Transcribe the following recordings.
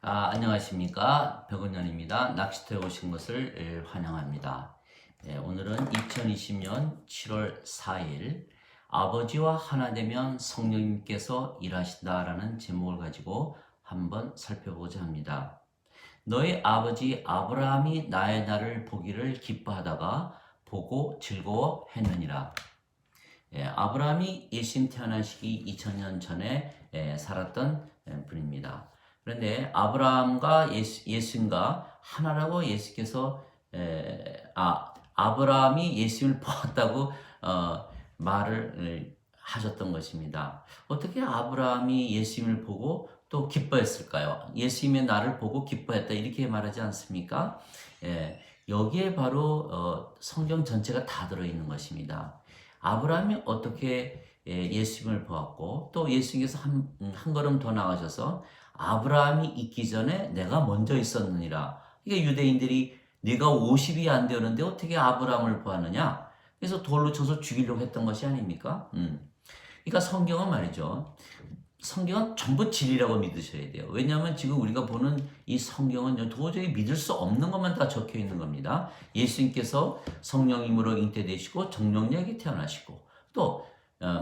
안녕하십니까. 백운현입니다. 낚시터에 오신 것을 환영합니다. 오늘은 2020년 7월 4일 아버지와 하나 되면 성령님께서 일하신다라는 제목을 가지고 한번 살펴보고자 합니다. 너희 아버지 아브라함이 나의 날을 보기를 기뻐하다가 보고 즐거워했느니라. 아브라함이 예수님 태어나시기 2000년 전에 살았던 분입니다. 그런데 아브라함과 예수님과 하나라고 예수께서 아브라함이 예수님을 보았다고 말을 하셨던 것입니다. 어떻게 아브라함이 예수님을 보고 또 기뻐했을까요? 예수님의 나를 보고 기뻐했다 이렇게 말하지 않습니까? 여기에 바로 성경 전체가 다 들어있는 것입니다. 아브라함이 어떻게 예수님을 보았고 또 예수님께서 한 걸음 더 나가셔서 아브라함이 있기 전에 내가 먼저 있었느니라. 이게 유대인들이 네가 50이 안 되었는데 어떻게 아브라함을 보았느냐? 그래서 돌로 쳐서 죽이려고 했던 것이 아닙니까? 그러니까 성경은 말이죠. 성경은 전부 진리라고 믿으셔야 돼요. 왜냐하면 지금 우리가 보는 이 성경은 도저히 믿을 수 없는 것만 다 적혀 있는 겁니다. 예수님께서 성령님으로 잉태되시고 정령력이 태어나시고 또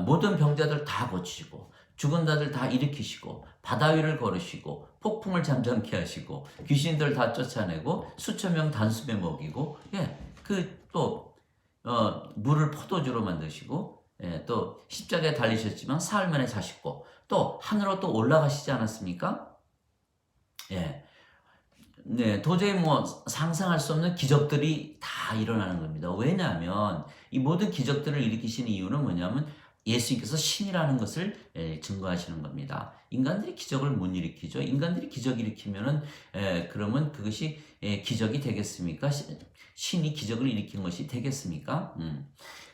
모든 병자들 다 고치시고 죽은 자들 다 일으키시고 바다 위를 걸으시고 폭풍을 잠잠케 하시고 귀신들 다 쫓아내고 수천 명 단숨에 먹이고 또 물을 포도주로 만드시고 또 십자가에 달리셨지만 사흘 만에 자시고 또 하늘로 또 올라가시지 않았습니까? 도저히 상상할 수 없는 기적들이 다 일어나는 겁니다. 왜냐하면 이 모든 기적들을 일으키시는 이유는 뭐냐면 예수님께서 신이라는 것을 증거하시는 겁니다. 인간들이 기적을 못 일으키죠. 인간들이 기적 일으키면은 그러면 그것이 기적이 되겠습니까? 신이 기적을 일으킨 것이 되겠습니까?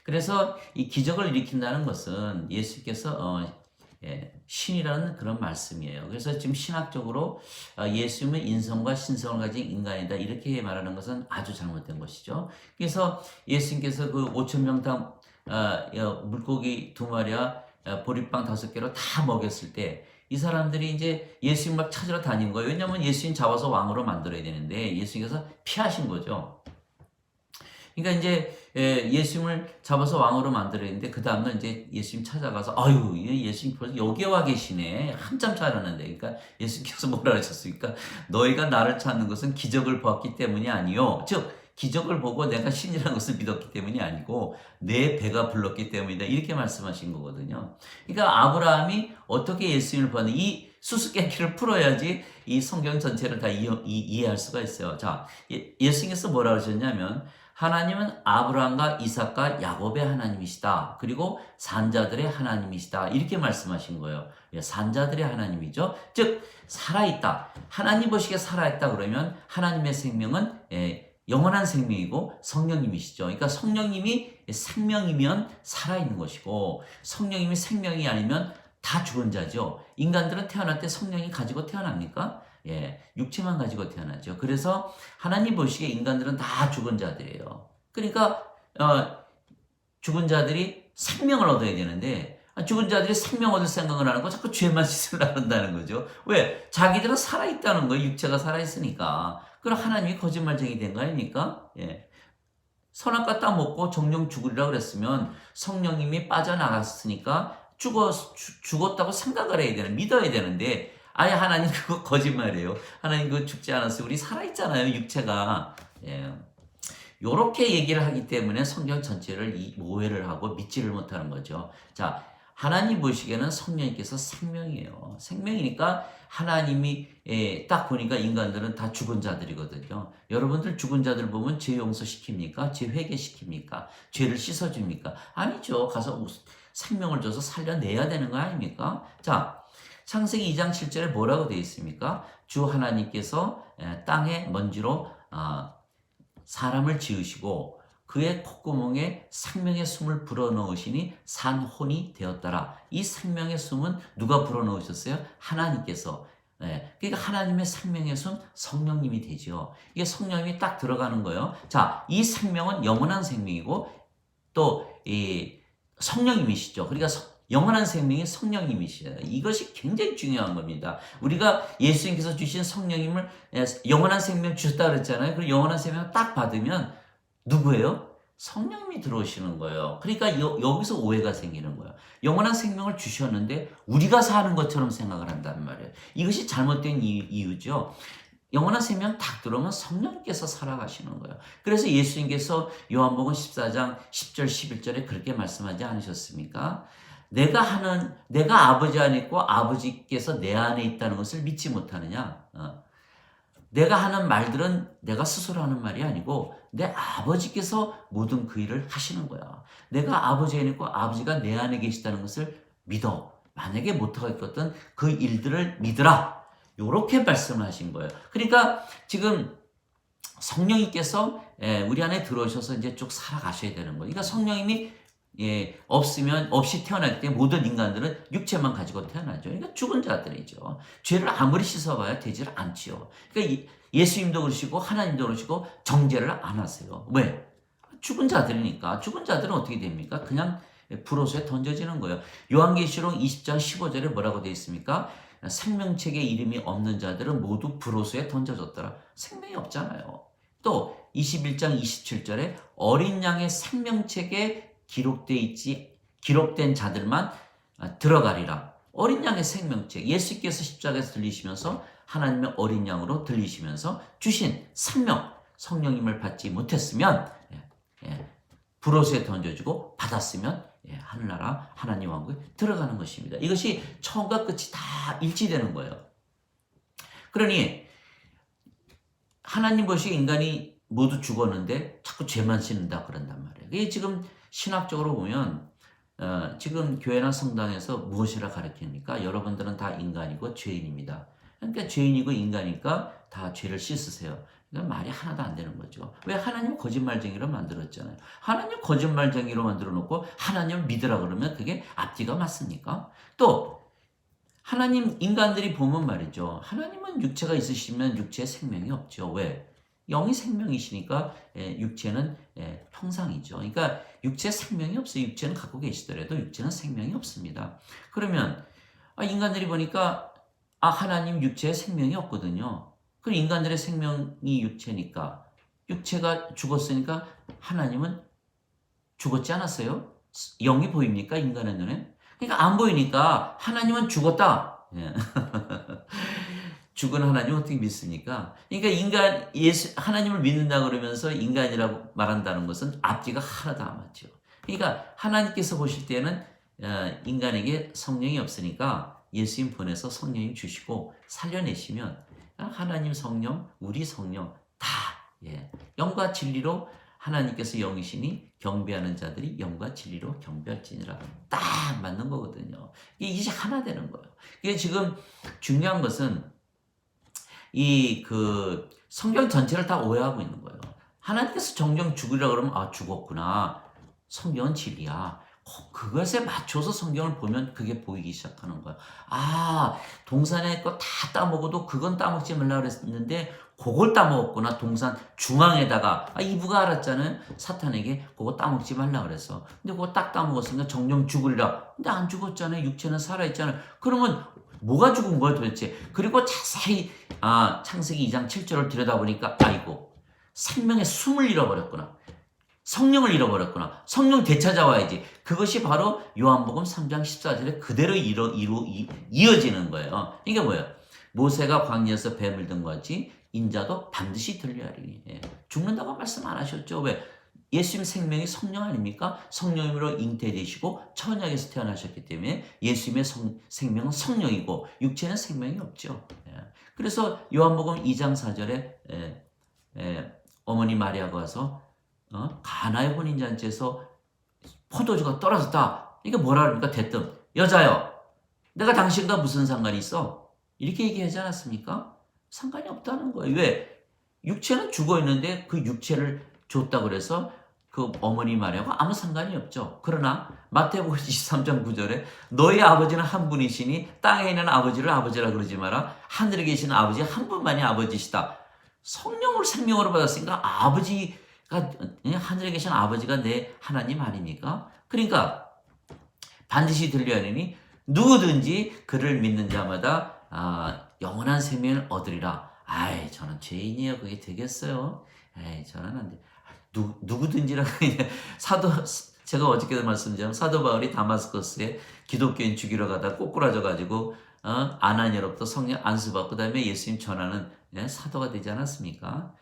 그래서 이 기적을 일으킨다는 것은 예수께서 신이라는 그런 말씀이에요. 그래서 지금 신학적으로 예수님은 인성과 신성을 가진 인간이다 이렇게 말하는 것은 아주 잘못된 것이죠. 그래서 예수님께서 그 5,000명 다 물고기 2마리와 보리빵 5개로 다 먹였을 때 이 사람들이 이제 예수님 막 찾으러 다닌 거예요. 왜냐하면 예수님 잡아서 왕으로 만들어야 되는데 예수님께서 피하신 거죠. 그러니까 이제 예수님을 잡아서 왕으로 만들었는데 그 다음날 이제 예수님 찾아가서 아유 예수님 벌써 여기 와 계시네 한참 찾았는데 그러니까 예수님께서 뭐라 하셨습니까? 너희가 나를 찾는 것은 기적을 보았기 때문이 아니요 즉 기적을 보고 내가 신이라는 것을 믿었기 때문이 아니고 내 배가 불렀기 때문이다 이렇게 말씀하신 거거든요. 그러니까 아브라함이 어떻게 예수님을 보았는지 이 수수께끼를 풀어야지 이 성경 전체를 다 이해할 수가 있어요. 자, 예수님께서 뭐라 하셨냐면 하나님은 아브라함과 이삭과 야곱의 하나님이시다. 그리고 산자들의 하나님이시다. 이렇게 말씀하신 거예요. 산자들의 하나님이죠. 즉 살아있다. 하나님 보시기에 살아있다 그러면 하나님의 생명은 영원한 생명이고 성령님이시죠. 그러니까 성령님이 생명이면 살아있는 것이고 성령님이 생명이 아니면 다 죽은 자죠. 인간들은 태어날 때 성령이 가지고 태어납니까? 육체만 가지고 태어나죠. 그래서 하나님 보시기에 인간들은 다 죽은 자들이에요. 그러니까 죽은 자들이 생명을 얻어야 되는데 죽은 자들이 생명 얻을 생각을 하는 거 자꾸 죄만 짓으려 한다는 거죠. 왜? 자기들은 살아있다는 거예요. 육체가 살아있으니까. 그럼 하나님이 거짓말쟁이 된 거 아닙니까? 선악과 딱 먹고 정령 죽으리라 그랬으면 성령님이 빠져나갔으니까 죽었다고 생각을 해야 되는, 믿어야 되는데 아예 하나님 그거 거짓말이에요. 하나님 그거 죽지 않았어요. 우리 살아있잖아요. 육체가. 요렇게 얘기를 하기 때문에 성경 전체를 오해를 하고 믿지를 못하는 거죠. 자, 하나님 보시기에는 성령님께서 생명이에요. 생명이니까 하나님이 딱 보니까 인간들은 다 죽은 자들이거든요. 여러분들 죽은 자들 보면 죄 용서시킵니까? 죄 회개시킵니까? 죄를 씻어줍니까? 아니죠. 가서 생명을 줘서 살려내야 되는 거 아닙니까? 자, 창세기 2장 7절에 뭐라고 되어 있습니까? 주 하나님께서 땅의 먼지로 사람을 지으시고 그의 콧구멍에 생명의 숨을 불어넣으시니 산혼이 되었더라. 이 생명의 숨은 누가 불어넣으셨어요? 하나님께서. 그러니까 하나님의 생명의 숨, 성령님이 되죠. 이게 성령이 딱 들어가는 거예요. 자, 이 생명은 영원한 생명이고 또 이 성령님이시죠. 그러니까 영원한 생명이 성령님이시에요. 이것이 굉장히 중요한 겁니다. 우리가 예수님께서 주신 성령님을 영원한 생명 주셨다 그랬잖아요. 그리고 영원한 생명 딱 받으면 누구예요? 성령님이 들어오시는 거예요. 그러니까 여기서 오해가 생기는 거예요. 영원한 생명을 주셨는데 우리가 사는 것처럼 생각을 한단 말이에요. 이것이 잘못된 이유죠. 영원한 생명 딱 들어오면 성령께서 살아가시는 거예요. 그래서 예수님께서 요한복음 14장 10절 11절에 그렇게 말씀하지 않으셨습니까? 내가 아버지 안에 있고 아버지께서 내 안에 있다는 것을 믿지 못하느냐? 내가 하는 말들은 내가 스스로 하는 말이 아니고 내 아버지께서 모든 그 일을 하시는 거야. 내가 아버지 안에 있고 아버지가 내 안에 계시다는 것을 믿어. 만약에 못하겠거든 그 일들을 믿으라. 이렇게 말씀을 하신 거예요. 그러니까 지금 성령님께서 우리 안에 들어오셔서 이제 쭉 살아가셔야 되는 거예요. 그러니까 성령님이 없이 태어나기 때문에 모든 인간들은 육체만 가지고 태어나죠. 그러니까 죽은 자들이죠. 죄를 아무리 씻어봐야 되질 않지요. 그러니까 예수님도 그러시고 하나님도 그러시고 정죄를 안 하세요. 왜? 죽은 자들이니까. 죽은 자들은 어떻게 됩니까? 그냥 불호수에 던져지는 거예요. 요한계시록 20장 15절에 뭐라고 되어 있습니까? 생명책에 이름이 없는 자들은 모두 불호수에 던져졌더라. 생명이 없잖아요. 또 21장 27절에 어린 양의 생명책에 기록된 자들만 들어가리라. 어린 양의 생명책. 예수께서 십자가에서 들리시면서 하나님의 어린 양으로 들리시면서 주신 성령님을 받지 못했으면 불호수에 던져주고 받았으면 하늘나라 하나님 왕국에 들어가는 것입니다. 이것이 처음과 끝이 다 일치되는 거예요. 그러니 하나님 보시기에 인간이 모두 죽었는데 자꾸 죄만 짓는다 그런단 말이에요. 이게 지금 신학적으로 보면 지금 교회나 성당에서 무엇이라 가르칩니까? 여러분들은 다 인간이고 죄인입니다. 그러니까 죄인이고 인간이니까 다 죄를 씻으세요. 그러니까 말이 하나도 안 되는 거죠. 왜? 하나님 거짓말쟁이로 만들었잖아요. 하나님 거짓말쟁이로 만들어 놓고 하나님을 믿으라 그러면 그게 앞뒤가 맞습니까? 또 하나님 인간들이 보면 말이죠. 하나님은 육체가 있으시면 육체에 생명이 없죠. 왜? 영이 생명이시니까 육체는 형상이죠. 그러니까 육체에 생명이 없어요. 육체는 갖고 계시더라도 육체는 생명이 없습니다. 그러면 인간들이 보니까 하나님 육체에 생명이 없거든요. 그럼 인간들의 생명이 육체니까 육체가 죽었으니까 하나님은 죽었지 않았어요? 영이 보입니까? 인간의 눈에? 그러니까 안 보이니까 하나님은 죽었다. 죽은 하나님 어떻게 믿습니까? 그러니까 하나님을 믿는다 그러면서 인간이라고 말한다는 것은 앞뒤가 하나도 안 맞죠. 그러니까 하나님께서 보실 때는 인간에게 성령이 없으니까 예수님 보내서 성령님 주시고 살려내시면 하나님 성령, 우리 성령 다 영과 진리로 하나님께서 영이시니 경배하는 자들이 영과 진리로 경배할지니라 딱 맞는 거거든요. 이게 하나 되는 거예요. 이게 지금 중요한 것은 성경 전체를 다 오해하고 있는 거예요. 하나님께서 정령 죽으리라 그러면 죽었구나. 성경은 진리야. 그것에 맞춰서 성경을 보면 그게 보이기 시작하는 거야. 동산에 거 다 따먹어도 그건 따먹지 말라 그랬는데 그걸 따먹었구나. 동산 중앙에다가 이브가 알았잖아요. 사탄에게 그거 따먹지 말라 그랬어. 근데 그거 딱 따먹었으니까 정령 죽으리라. 근데 안 죽었잖아요. 육체는 살아있잖아요. 그러면 뭐가 죽은 거야 도대체? 그리고 자세히 창세기 2장 7절을 들여다보니까 생명의 숨을 잃어버렸구나. 성령을 잃어버렸구나. 성령 되찾아와야지. 그것이 바로 요한복음 3장 14절에 그대로 이어지는 거예요. 이게 뭐예요? 모세가 광야에서 뱀을 든 것 같이 인자도 반드시 들려하리니. 죽는다고 말씀 안 하셨죠? 왜? 예수님 생명이 성령 아닙니까? 성령으로 잉태되시고 천약에서 태어나셨기 때문에 예수님의 생명은 성령이고 육체는 생명이 없죠. 그래서 요한복음 2장 4절에 어머니 마리아가 와서 가나의 혼인잔치에서 포도주가 떨어졌다. 이게 뭐라 그럽니까? 대뜸 여자여 내가 당신과 무슨 상관이 있어? 이렇게 얘기하지 않았습니까? 상관이 없다는 거예요. 왜? 육체는 죽어 있는데 그 육체를 줬다 그래서 그 어머니 마리아가 아무 상관이 없죠. 그러나 마태복음 23장 9절에 너희 아버지는 한 분이시니 땅에 있는 아버지를 아버지라 그러지 마라. 하늘에 계시는 아버지 한 분만이 아버지시다. 성령을 생명으로 받았으니까 하늘에 계신 아버지가 내 하나님 아닙니까? 그러니까 반드시 들려야 하니 누구든지 그를 믿는 자마다 영원한 생명을 얻으리라. 아이, 저는 죄인이에요. 그게 되겠어요? 에이, 저는 안 돼. 누구든지라고 사도 제가 어저께도 말씀드렸지만 사도 바울이 다마스커스에 기독교인 죽이러 가다 꼬꾸라져 가지고 아나니아로부터 성령 안수받고 그다음에 예수님 전하는 사도가 되지 않았습니까?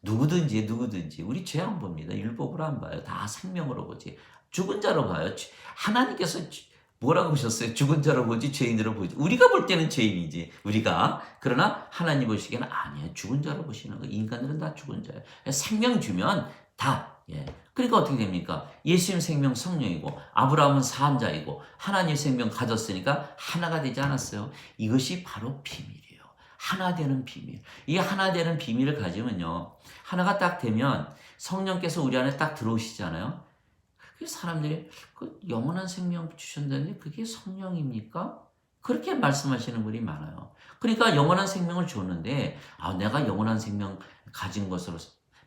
누구든지 우리 죄 안 봅니다. 율법으로 안 봐요. 다 생명으로 보지. 죽은 자로 봐요. 하나님께서 뭐라고 보셨어요? 죽은 자로 보지 죄인으로 보지. 우리가 볼 때는 죄인이지. 우리가. 그러나 하나님 보시기에는 아니에요. 죽은 자로 보시는 거. 인간들은 다 죽은 자예요. 생명 주면 다. 그러니까 어떻게 됩니까? 예수님 생명 성령이고 아브라함은 산자이고 하나님 생명 가졌으니까 하나가 되지 않았어요. 이것이 바로 비밀이에요. 하나 되는 비밀. 이 하나 되는 비밀을 가지면요. 하나가 딱 되면 성령께서 우리 안에 딱 들어오시잖아요. 사람들이 그 영원한 생명 주셨는데 그게 성령입니까? 그렇게 말씀하시는 분이 많아요. 그러니까 영원한 생명을 줬는데 내가 영원한 생명 가진 것으로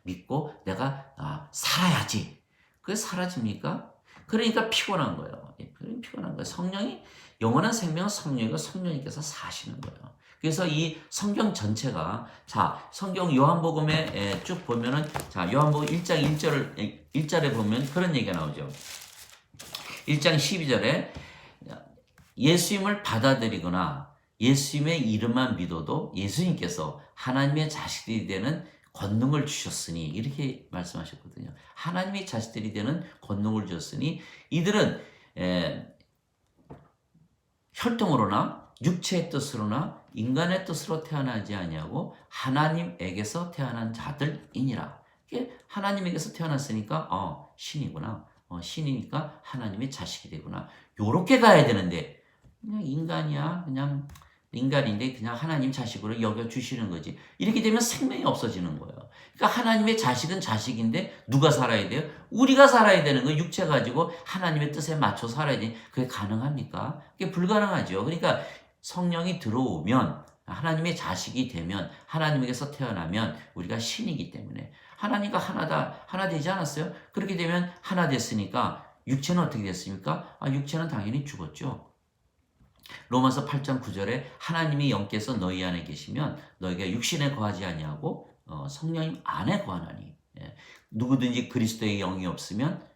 믿고 내가 살아야지. 그게 사라집니까? 그러니까 피곤한 거예요. 피곤한 거예요. 성령이 영원한 생명은 성령이고 성령님께서 사시는 거예요. 그래서 이 성경 전체가 성경 요한복음에 쭉 보면은 요한복음 1장 1절에 보면 그런 얘기가 나오죠. 1장 12절에 예수님을 받아들이거나 예수님의 이름만 믿어도 예수님께서 하나님의 자식들이 되는 권능을 주셨으니 이렇게 말씀하셨거든요. 하나님의 자식들이 되는 권능을 주셨으니 이들은 혈통으로나 육체의 뜻으로나 인간의 뜻으로 태어나지 아니하고 하나님에게서 태어난 자들이니라. 하나님에게서 태어났으니까 신이구나. 신이니까 하나님의 자식이 되구나. 요렇게 가야 되는데 그냥 인간이야. 그냥 인간인데 그냥 하나님 자식으로 여겨주시는 거지. 이렇게 되면 생명이 없어지는 거예요. 그러니까 하나님의 자식은 자식인데 누가 살아야 돼요? 우리가 살아야 되는 거예요. 육체 가지고 하나님의 뜻에 맞춰 살아야 돼. 그게 가능합니까? 그게 불가능하죠. 그러니까 성령이 들어오면 하나님의 자식이 되면 하나님에게서 태어나면 우리가 신이기 때문에 하나님과 하나 되지 않았어요? 그렇게 되면 하나 됐으니까 육체는 어떻게 됐습니까? 육체는 당연히 죽었죠. 로마서 8장 9절에 하나님이 영께서 너희 안에 계시면 너희가 육신에 거하지 아니하고 성령님 안에 거하나니 누구든지 그리스도의 영이 없으면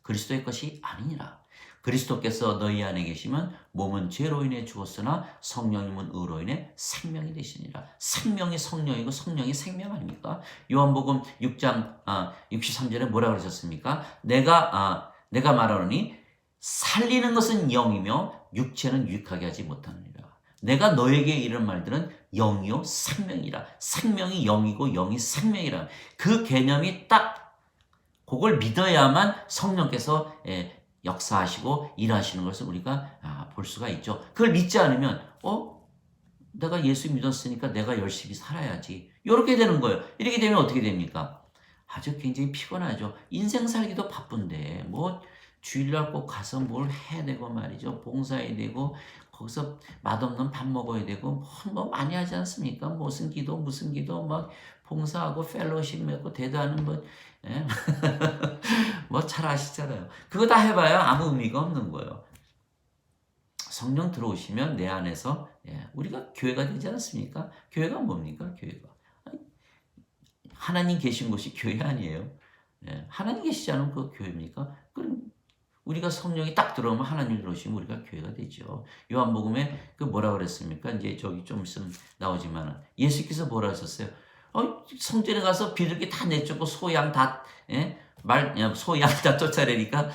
그리스도의 것이 아니니라. 그리스도께서 너희 안에 계시면 몸은 죄로 인해 죽었으나 성령님은 의로 인해 생명이 되시니라. 생명이 성령이고 성령이 생명 아닙니까? 요한복음 6장 63절에 뭐라 그러셨습니까? 내가 말하노니 살리는 것은 영이며 육체는 유익하게 하지 못하느니라. 내가 너에게 이런 말들은 영이요 생명이라. 생명이 영이고 영이 생명이라. 그 개념이 딱 그걸 믿어야만 성령께서 역사하시고 일하시는 것을 우리가 볼 수가 있죠. 그걸 믿지 않으면 내가 예수 믿었으니까 내가 열심히 살아야지. 이렇게 되는 거예요. 이렇게 되면 어떻게 됩니까? 아주 굉장히 피곤하죠. 인생 살기도 바쁜데 주일날 꼭 가서 뭘 해야 되고 말이죠. 봉사해야 되고 거기서 맛없는 밥 먹어야 되고 많이 하지 않습니까? 무슨 기도 막 봉사하고 펠로십 맺고 대단한 잘 아시잖아요. 그거 다 해봐야 아무 의미가 없는 거예요. 성령 들어오시면 내 안에서 우리가 교회가 되지 않습니까? 교회가 뭡니까? 교회가 하나님 계신 곳이 교회 아니에요. 하나님 계시지 않으면 그 교회입니까? 그럼 우리가 성령이 딱 들어오면 하나님 들어오시면 우리가 교회가 되죠. 요한복음에 뭐라 그랬습니까? 이제 저기 좀 있으면 나오지만 예수께서 뭐라 하셨어요? 성전에 가서 비둘기 다 내쫓고 소양 다 소양 다 쫓아내니까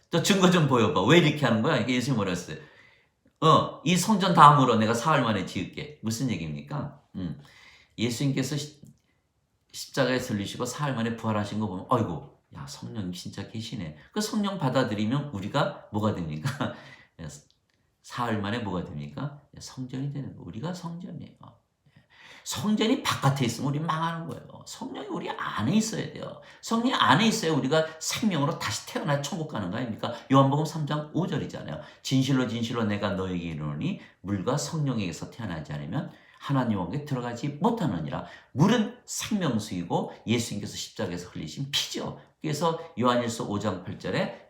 또 증거 좀 보여봐. 왜 이렇게 하는 거야? 이게 예수님 뭐라 했어요? 이 성전 다음으로 내가 사흘 만에 지을게. 무슨 얘기입니까? 예수님께서 십자가에 들리시고 사흘 만에 부활하신 거 보면 아이고 성령 진짜 계시네. 그 성령 받아들이면 우리가 뭐가 됩니까? 사흘 만에 뭐가 됩니까? 성전이 되는 거. 우리가 성전이에요. 성전이 바깥에 있으면 우리 망하는 거예요. 성령이 우리 안에 있어야 돼요. 성령이 안에 있어야 우리가 생명으로 다시 태어나 천국 가는 거 아닙니까? 요한복음 3장 5절이잖아요. 진실로 진실로 내가 너에게 이르노니 물과 성령에게서 태어나지 않으면 하나님 왕국에 들어가지 못하느니라. 물은 생명수이고 예수님께서 십자가에서 흘리신 피죠. 그래서 요한일서 5장 8절에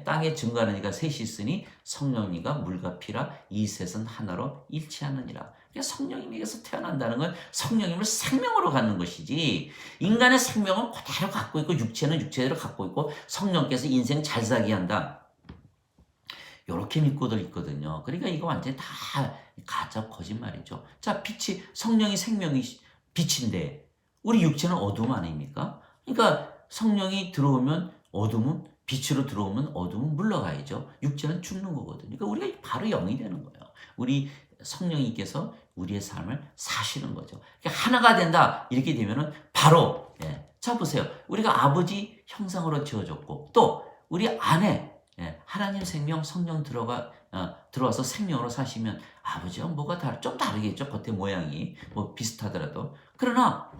땅에 증거하는 이가 셋이 있으니 성령님과 물과 피라 이 셋은 하나로 일치하느니라. 그러니까 성령님에게서 태어난다는 건 성령님을 생명으로 갖는 것이지, 인간의 생명은 그대로 갖고 있고 육체는 육체대로 갖고 있고 성령께서 인생 잘 살게 한다, 요렇게 믿고들 있거든요. 그러니까 이거 완전히 다 가짜 거짓말이죠. 자, 빛이, 성령이 생명이 빛인데 우리 육체는 어둠 아닙니까? 그러니까 성령이 들어오면 어둠은, 빛으로 들어오면 어둠은 물러가야죠. 육체는 죽는 거거든요. 그러니까 우리가 바로 영이 되는 거예요. 우리 성령님께서 우리의 삶을 사시는 거죠. 그러니까 하나가 된다 이렇게 되면은 바로, 자 보세요. 우리가 아버지 형상으로 지어졌고 또 우리 안에, 하나님 생명 성령 들어와서 생명으로 사시면 아버지와 뭐가 좀 다르겠죠. 겉의 모양이 뭐 비슷하더라도. 그러나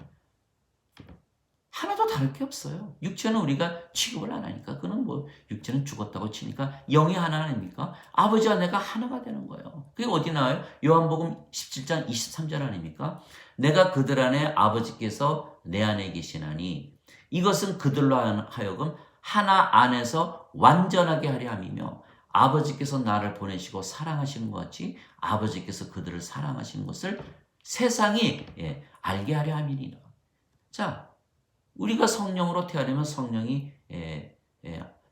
하나도 다를 게 없어요. 육체는 우리가 취급을 안 하니까, 그는 뭐 육체는 죽었다고 치니까 영이 하나 아닙니까? 아버지와 내가 하나가 되는 거예요. 그게 어디 나와요? 요한복음 17장 23절 아닙니까? 내가 그들 안에 아버지께서 내 안에 계시나니 이것은 그들로 하여금 하나 안에서 완전하게 하려 함이며 아버지께서 나를 보내시고 사랑하시는 것 같이 아버지께서 그들을 사랑하시는 것을 세상이, 알게 하려 함이니라. 자, 우리가 성령으로 태어나면 성령이,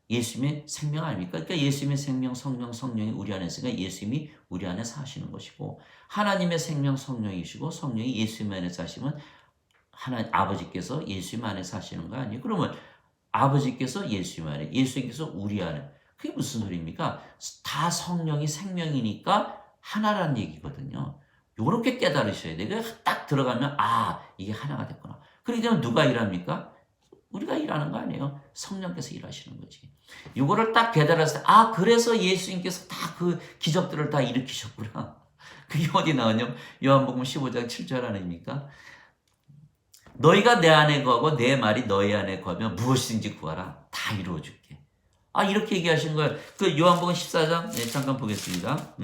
예수님의 생명 아닙니까? 그러니까 예수님의 생명, 성령이 우리 안에 있으니까 예수님이 우리 안에 사시는 것이고, 하나님의 생명 성령이시고 성령이 예수님 안에 사시면 아버지께서 예수님 안에 사시는 거 아니에요? 그러면 아버지께서 예수님 안에, 예수님께서 우리 안에, 그게 무슨 소리입니까? 다 성령이 생명이니까 하나라는 얘기거든요. 요렇게 깨달으셔야 돼요. 딱 들어가면 이게 하나가 됐구나. 그렇게 되면 누가 일합니까? 우리가 일하는 거 아니에요. 성령께서 일하시는 거지. 요거를 딱 깨달았을 때, 그래서 예수님께서 다 그 기적들을 다 일으키셨구나. 그게 어디 나오냐면 요한복음 15장 7절 아닙니까? 너희가 내 안에 거하고 내 말이 너희 안에 거하면 무엇이든지 구하라. 다 이루어줄게. 이렇게 얘기하시는 거예요. 그 요한복음 14장, 잠깐 보겠습니다.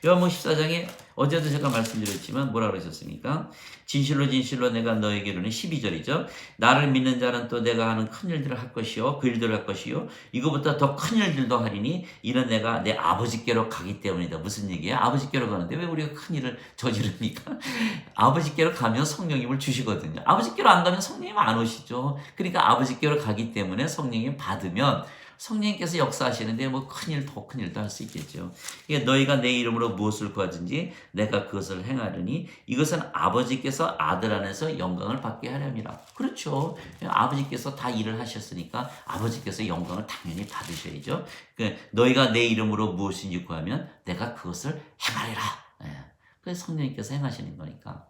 요한복음 14장에 어제도 제가 말씀드렸지만 뭐라 그러셨습니까? 진실로 진실로 내가 너에게 이르니 12절이죠. 나를 믿는 자는 또 내가 하는 큰 일들을 할 것이요 그 일들을 할 것이요 이거보다 더 큰 일들도 하리니 이는 내가 내 아버지께로 가기 때문이다. 무슨 얘기예요? 아버지께로 가는데 왜 우리가 큰 일을 저지릅니까? 아버지께로 가면 성령님을 주시거든요. 아버지께로 안 가면 성령님 안 오시죠. 그러니까 아버지께로 가기 때문에 성령님 받으면 성령님께서 역사하시는데 뭐 큰일, 더 큰 일도 할 수 있겠죠. 너희가 내 이름으로 무엇을 구하든지 내가 그것을 행하려니 이것은 아버지께서 아들 안에서 영광을 받게 하렵니다. 그렇죠. 아버지께서 다 일을 하셨으니까 아버지께서 영광을 당연히 받으셔야죠. 너희가 내 이름으로 무엇인지 구하면 내가 그것을 행하리라. 그래서 성령님께서 행하시는 거니까.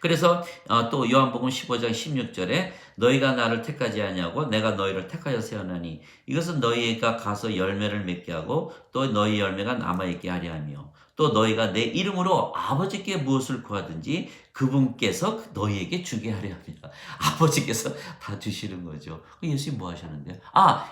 그래서 또 요한복음 15장 16절에 너희가 나를 택하지 아니하고 내가 너희를 택하여 세우나니 이것은 너희가 가서 열매를 맺게 하고 또 너희 열매가 남아있게 하려 하며 또 너희가 내 이름으로 아버지께 무엇을 구하든지 그분께서 너희에게 주게 하려 합니다. 아버지께서 다 주시는 거죠. 예수님 뭐 하셨는데요?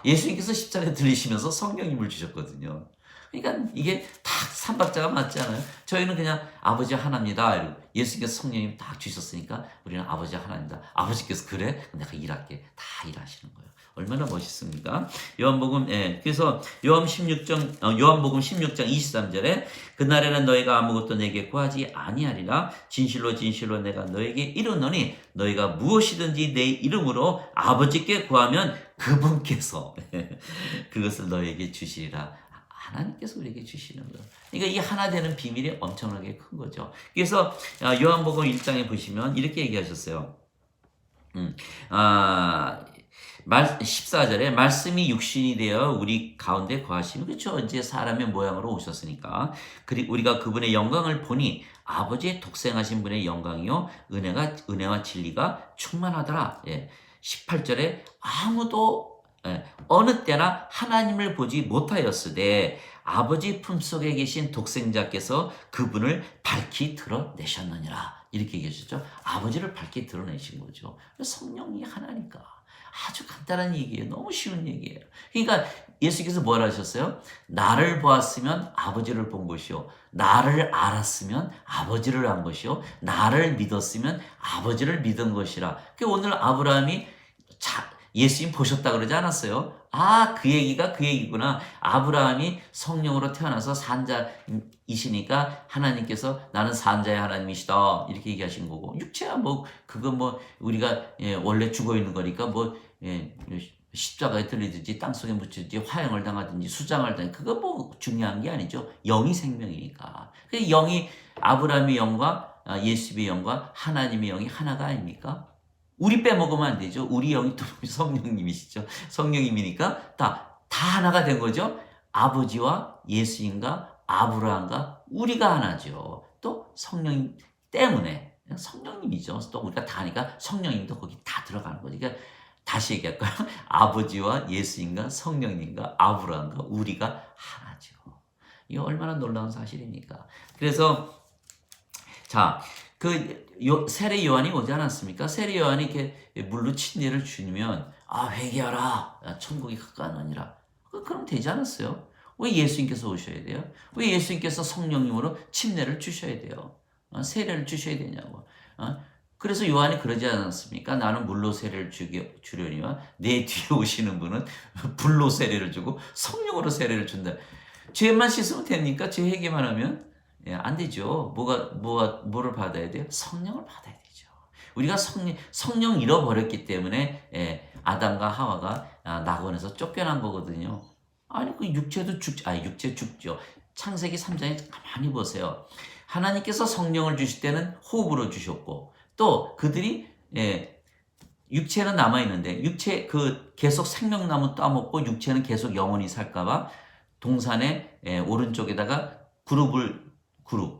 예수님께서 십자가에 들리시면서 성령님을 주셨거든요. 그러니까 이게 딱 삼박자가 맞지 않아요? 저희는 그냥 아버지 하나입니다. 이러고 예수님께서 성령님 다 주셨으니까 우리는 아버지 하나입니다. 아버지께서 그래? 내가 일할게. 다 일하시는 거예요. 얼마나 멋있습니까? 요한복음, 그래서 요한복음 16장 23절에 그날에는 너희가 아무것도 내게 구하지 아니하리라. 진실로 진실로 내가 너에게 이르노니 너희가 무엇이든지 내 이름으로 아버지께 구하면 그분께서 그것을 너에게 주시리라. 하나님께서 우리에게 주시는 거예요. 그러니까 이 하나 되는 비밀이 엄청나게 큰 거죠. 그래서 요한복음 1장에 보시면 이렇게 얘기하셨어요. 14절에 말씀이 육신이 되어 우리 가운데 거하시면, 그렇죠. 이제 사람의 모양으로 오셨으니까. 그리고 우리가 그분의 영광을 보니 아버지의 독생하신 분의 영광이요 은혜와 진리가 충만하더라. 18절에 아무도 어느 때나 하나님을 보지 못하였으되 아버지 품속에 계신 독생자께서 그분을 밝히 드러내셨느니라. 이렇게 얘기하셨죠. 아버지를 밝히 드러내신 거죠. 성령이 하나니까. 아주 간단한 얘기예요. 너무 쉬운 얘기예요. 그러니까 예수께서 뭘 하셨어요? 나를 보았으면 아버지를 본 것이요 나를 알았으면 아버지를 안 것이요 나를 믿었으면 아버지를 믿은 것이라. 오늘 아브라함이 예수님 보셨다 그러지 않았어요? 아, 그 얘기가 그 얘기구나. 아브라함이 성령으로 태어나서 산자이시니까 하나님께서 나는 산자의 하나님이시다. 이렇게 얘기하신 거고. 육체야 뭐 그거 뭐 우리가 원래 죽어 있는 거니까 뭐 십자가에 들리든지 땅속에 묻히든지 화형을 당하든지 수장을 당하든지 그거 뭐 중요한 게 아니죠. 영이 생명이니까. 그 영이 아브라함의 영과 예수의 영과 하나님의 영이 하나가 아닙니까? 우리 빼먹으면 안 되죠. 우리 영이 또 성령님이시죠. 성령님이니까 다 하나가 된 거죠. 아버지와 예수님과 아브라함과 우리가 하나죠. 또 성령 때문에 성령님이죠. 또 우리가 다 하니까 성령님도 거기 다 들어가는 거죠. 그러니까 다시 얘기할까요? 아버지와 예수님과 성령님과 아브라함과 우리가 하나죠. 이게 얼마나 놀라운 사실입니까? 그래서 자, 세례 요한이 오지 않았습니까? 세례 요한이 이렇게 물로 침례를 주면 회개하라, 천국이 가까우니라. 그럼 되지 않았어요? 왜 예수님께서 오셔야 돼요? 왜 예수님께서 성령님으로 침례를 주셔야 돼요? 세례를 주셔야 되냐고. 그래서 요한이 그러지 않았습니까? 나는 물로 세례를 주려니와 내 뒤에 오시는 분은 불로 세례를 주고 성령으로 세례를 준다. 죄만 씻으면 됩니까? 죄 회개만 하면? 안 되죠. 뭐를 받아야 돼요? 성령을 받아야 되죠. 우리가 성령 잃어버렸기 때문에 아담과 하와가 낙원에서 쫓겨난 거거든요. 아니 그 육체 죽죠. 창세기 3장에 가만히 보세요. 하나님께서 성령을 주실 때는 호흡으로 주셨고 또 그들이 육체는 남아 있는데 계속 생명나무 따먹고 육체는 계속 영원히 살까봐 동산의 오른쪽에다가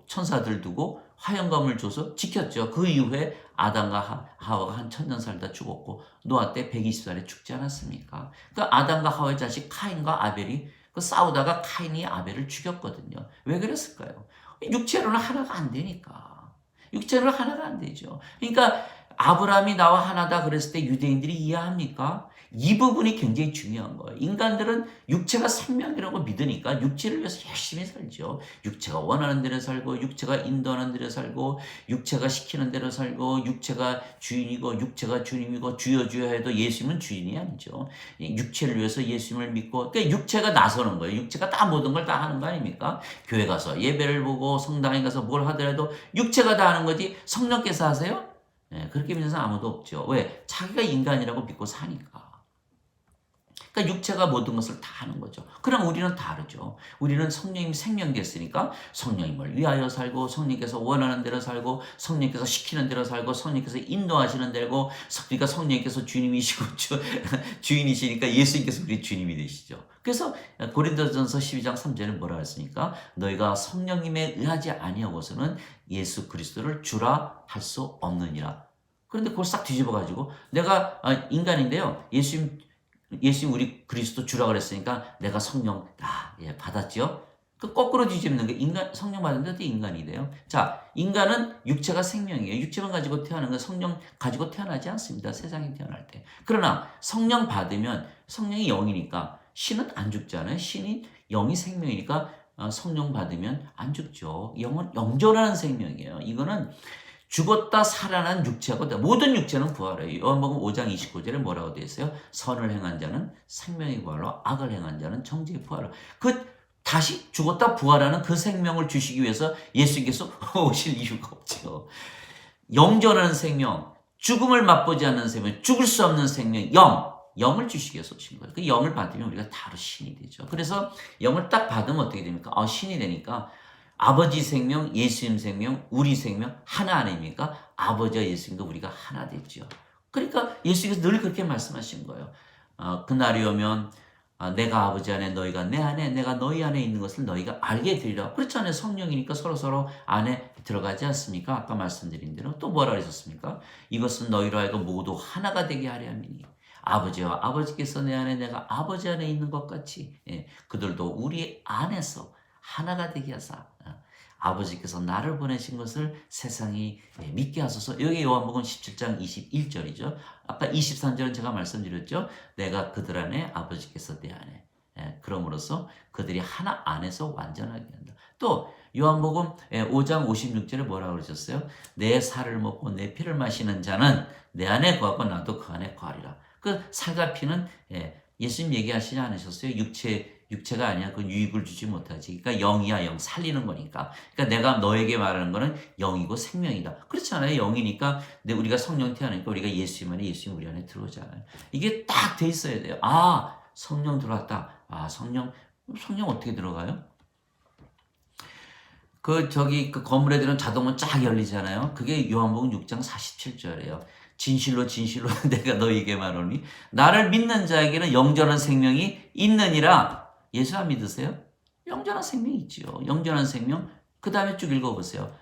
천사들 두고 화영감을 줘서 지켰죠. 그 이후에 아담과 하와가 한 1000년 살다 죽었고 노아 때 120살에 죽지 않았습니까? 그 아담과 하와의 자식 카인과 아벨이 싸우다가 카인이 아벨을 죽였거든요. 왜 그랬을까요? 육체로는 하나가 안 되니까. 육체로는 하나가 안 되죠. 그러니까 아브라함이 나와 하나다 그랬을 때 유대인들이 이해합니까? 이 부분이 굉장히 중요한 거예요. 인간들은 육체가 생명이라고 믿으니까 육체를 위해서 열심히 살죠. 육체가 원하는 대로 살고 육체가 인도하는 대로 살고 육체가 시키는 대로 살고 육체가 주인이고 육체가 주님이고 주여 주여 해도 예수님은 주인이 아니죠. 육체를 위해서 예수님을 믿고 그러니까 육체가 나서는 거예요. 육체가 다 모든 걸 다 하는 거 아닙니까? 교회 가서 예배를 보고 성당에 가서 뭘 하더라도 육체가 다 하는 거지 성령께서 하세요? 그렇게 믿는 사람 아무도 없죠. 왜? 자기가 인간이라고 믿고 사니까. 그러니까 육체가 모든 것을 다 하는 거죠. 그럼 우리는 다르죠. 우리는 성령님이 생명 됐으니까 성령님을 위하여 살고 성령께서 원하는 대로 살고 성령께서 시키는 대로 살고 성령께서 인도하시는 대로 그러니까 성령께서 주님이시고 주인이시니까 예수님께서 우리 주님이 되시죠. 그래서 고린도전서 12장 3절에 뭐라 했습니까? 너희가 성령님에 의하지 아니하고서는 예수 그리스도를 주라 할 수 없느니라. 그런데 그걸 싹 뒤집어가지고 내가 인간인데요. 예수님 우리 그리스도 주라 그랬으니까 내가 성령 받았죠. 그 거꾸로 뒤집는 게 성령 받았는데 인간이 돼요. 자, 인간은 육체가 생명이에요. 육체만 가지고 태어나는 건 성령 가지고 태어나지 않습니다. 세상에 태어날 때. 그러나 성령 받으면 성령이 영이니까 신은 안 죽잖아요. 영이 생명이니까 성령 받으면 안 죽죠. 영은 영존하는 생명이에요. 이거는 죽었다 살아난 육체하고 모든 육체는 부활해요. 요한복음 5장 29절에 뭐라고 되어 있어요? 선을 행한 자는 생명의 부활로 악을 행한 자는 정죄의 부활로. 다시 죽었다 부활하는 그 생명을 주시기 위해서 예수님께서 오실 이유가 없죠. 영존하는 생명, 죽음을 맛보지 않는 생명, 죽을 수 없는 생명, 영을 주시기 위해서 오신 거예요. 그 영을 받으면 우리가 바로 신이 되죠. 그래서 영을 딱 받으면 어떻게 됩니까? 신이 되니까 아버지 생명, 예수님 생명, 우리 생명 하나 아닙니까? 아버지와 예수님과 우리가 하나 됐죠. 그러니까 예수님께서 늘 그렇게 말씀하신 거예요. 그날이 오면 내가 아버지 안에 너희가 내 안에 내가 너희 안에 있는 것을 너희가 알게 되리라. 그렇잖아요. 성령이니까 서로 안에 들어가지 않습니까? 아까 말씀드린 대로 또 뭐라 그러셨습니까? 이것은 너희로 하여금 모두 하나가 되게 하려 함이니 아버지와 아버지께서 내 안에 내가 아버지 안에 있는 것 같이 그들도 우리 안에서 하나가 되게 하사 아버지께서 나를 보내신 것을 세상이 믿게 하소서. 여기 요한복음 17장 21절이죠. 아까 23절은 제가 말씀드렸죠. 내가 그들 안에 아버지께서 내 안에 그럼으로써 그들이 하나 안에서 완전하게 한다. 또 요한복음 5장 56절에 뭐라고 그러셨어요? 내 살을 먹고 내 피를 마시는 자는 내 안에 거하고 나도 그 안에 거하리라. 그 살과 피는 예수님 얘기하시지 않으셨어요? 육체가 아니야. 그건 유익을 주지 못하지. 그러니까 영이야, 영. 살리는 거니까. 그러니까 내가 너에게 말하는 거는 영이고 생명이다. 그렇잖아요. 영이니까 우리가 성령 태어나니까 우리가 예수님 안에 예수님 우리 안에 들어오잖아요. 이게 딱 돼 있어야 돼요. 아, 성령 들어왔다. 아, 성령 어떻게 들어가요? 그 건물에 들은 자동문 쫙 열리잖아요. 그게 요한복음 6장 47절이에요. 진실로 진실로 내가 너에게 말하노니 나를 믿는 자에게는 영전한 생명이 있느니라. 예수 안 믿으세요? 영전한 생명이 있지요. 영전한 생명. 그 다음에 쭉 읽어보세요.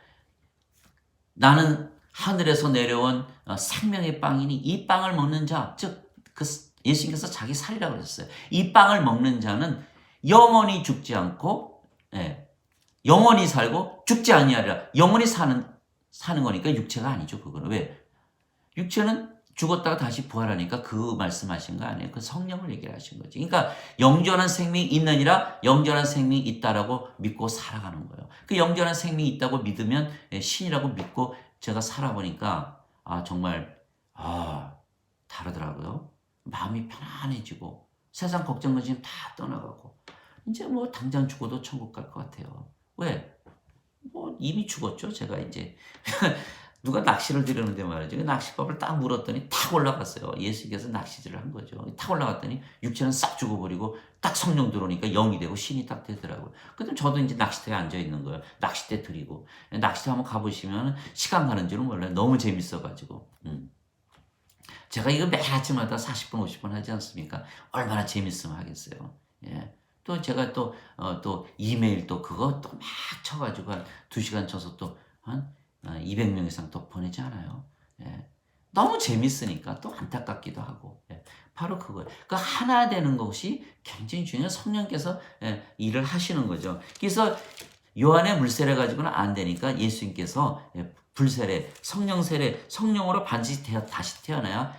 나는 하늘에서 내려온 생명의 빵이니 이 빵을 먹는 자, 즉 예수님께서 자기 살이라고 그러셨어요. 이 빵을 먹는 자는 영원히 죽지 않고 영원히 살고 죽지 아니하리라. 영원히 사는 거니까 육체가 아니죠. 그거는 왜? 육체는 죽었다가 다시 부활하니까 그 말씀하신 거 아니에요. 그 성령을 얘기하신 거지. 그러니까 영전한 생명이 있느니라. 영전한 생명이 있다라고 믿고 살아가는 거예요. 그 영전한 생명이 있다고 믿으면 신이라고 믿고 제가 살아보니까 정말 다르더라고요. 마음이 편안해지고 세상 걱정 근심 다 떠나가고 이제 뭐 당장 죽어도 천국 갈 것 같아요. 왜? 뭐 이미 죽었죠. 제가 이제 누가 낚시를 드렸는데 말이죠. 그 낚시법을 딱 물었더니 탁 올라갔어요. 예수께서 낚시질을 한 거죠. 탁 올라갔더니 육체는 싹 죽어버리고 딱 성령 들어오니까 영이 되고 신이 딱 되더라고요. 그럼 저도 이제 낚시터에 앉아 있는 거예요. 낚싯대 드리고 낚시터 한번 가보시면 시간 가는 줄은 몰라요. 너무 재밌어가지고. 제가 이거 매일 아침마다 40분 50분 하지 않습니까? 얼마나 재밌으면 하겠어요. 예. 또 제가 또 이메일 또 그거 또 막 쳐가지고 한 2시간 쳐서 또 한 200명 이상 또 보내지 않아요. 예. 너무 재밌으니까 또 안타깝기도 하고. 예. 바로 그거예요. 그 하나 되는 것이 굉장히 중요해요. 성령께서 일을 하시는 거죠. 그래서 요한의 물세례 가지고는 안 되니까 예수님께서 불세례, 성령 세례, 성령으로 반드시 다시 태어나야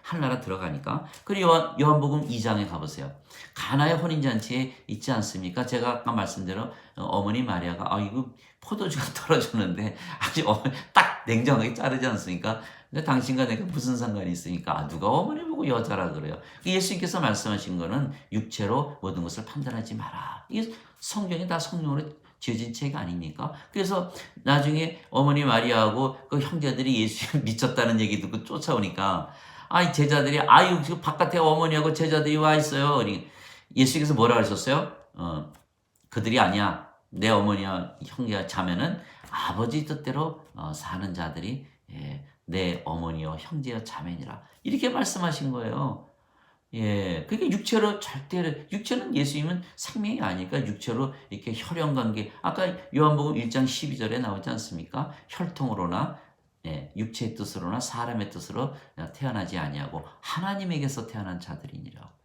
하늘나라 들어가니까. 그리고 요한복음 2장에 가보세요. 가나의 혼인잔치에 있지 않습니까? 제가 아까 말씀대로 어머니 마리아가 이거 포도주가 떨어졌는데 아주 딱 냉정하게 자르지 않습니까? 근데 당신과 내가 무슨 상관이 있으니까 누가 어머니 보고 여자라 그래요. 예수님께서 말씀하신 거는 육체로 모든 것을 판단하지 마라. 이게 성경이 다 성령으로 지어진 책 아닙니까? 그래서 나중에 어머니 마리아하고 그 형제들이 예수 미쳤다는 얘기 듣고 쫓아오니까 제자들이 그 바깥에 어머니하고 제자들이 와 있어요. 예수께서 뭐라 하셨어요? 그들이 아니야. 내 어머니와 형제와 자매는 아버지 뜻대로 사는 자들이 내 어머니와 형제와 자매니라. 이렇게 말씀하신 거예요. 예, 그게 육체는 예수님은 생명이 아니니까 육체로 이렇게 혈연 관계, 아까 요한복음 1장 12절에 나오지 않습니까? 혈통으로나, 육체의 뜻으로나 사람의 뜻으로 태어나지 아니하고 하나님에게서 태어난 자들이니라.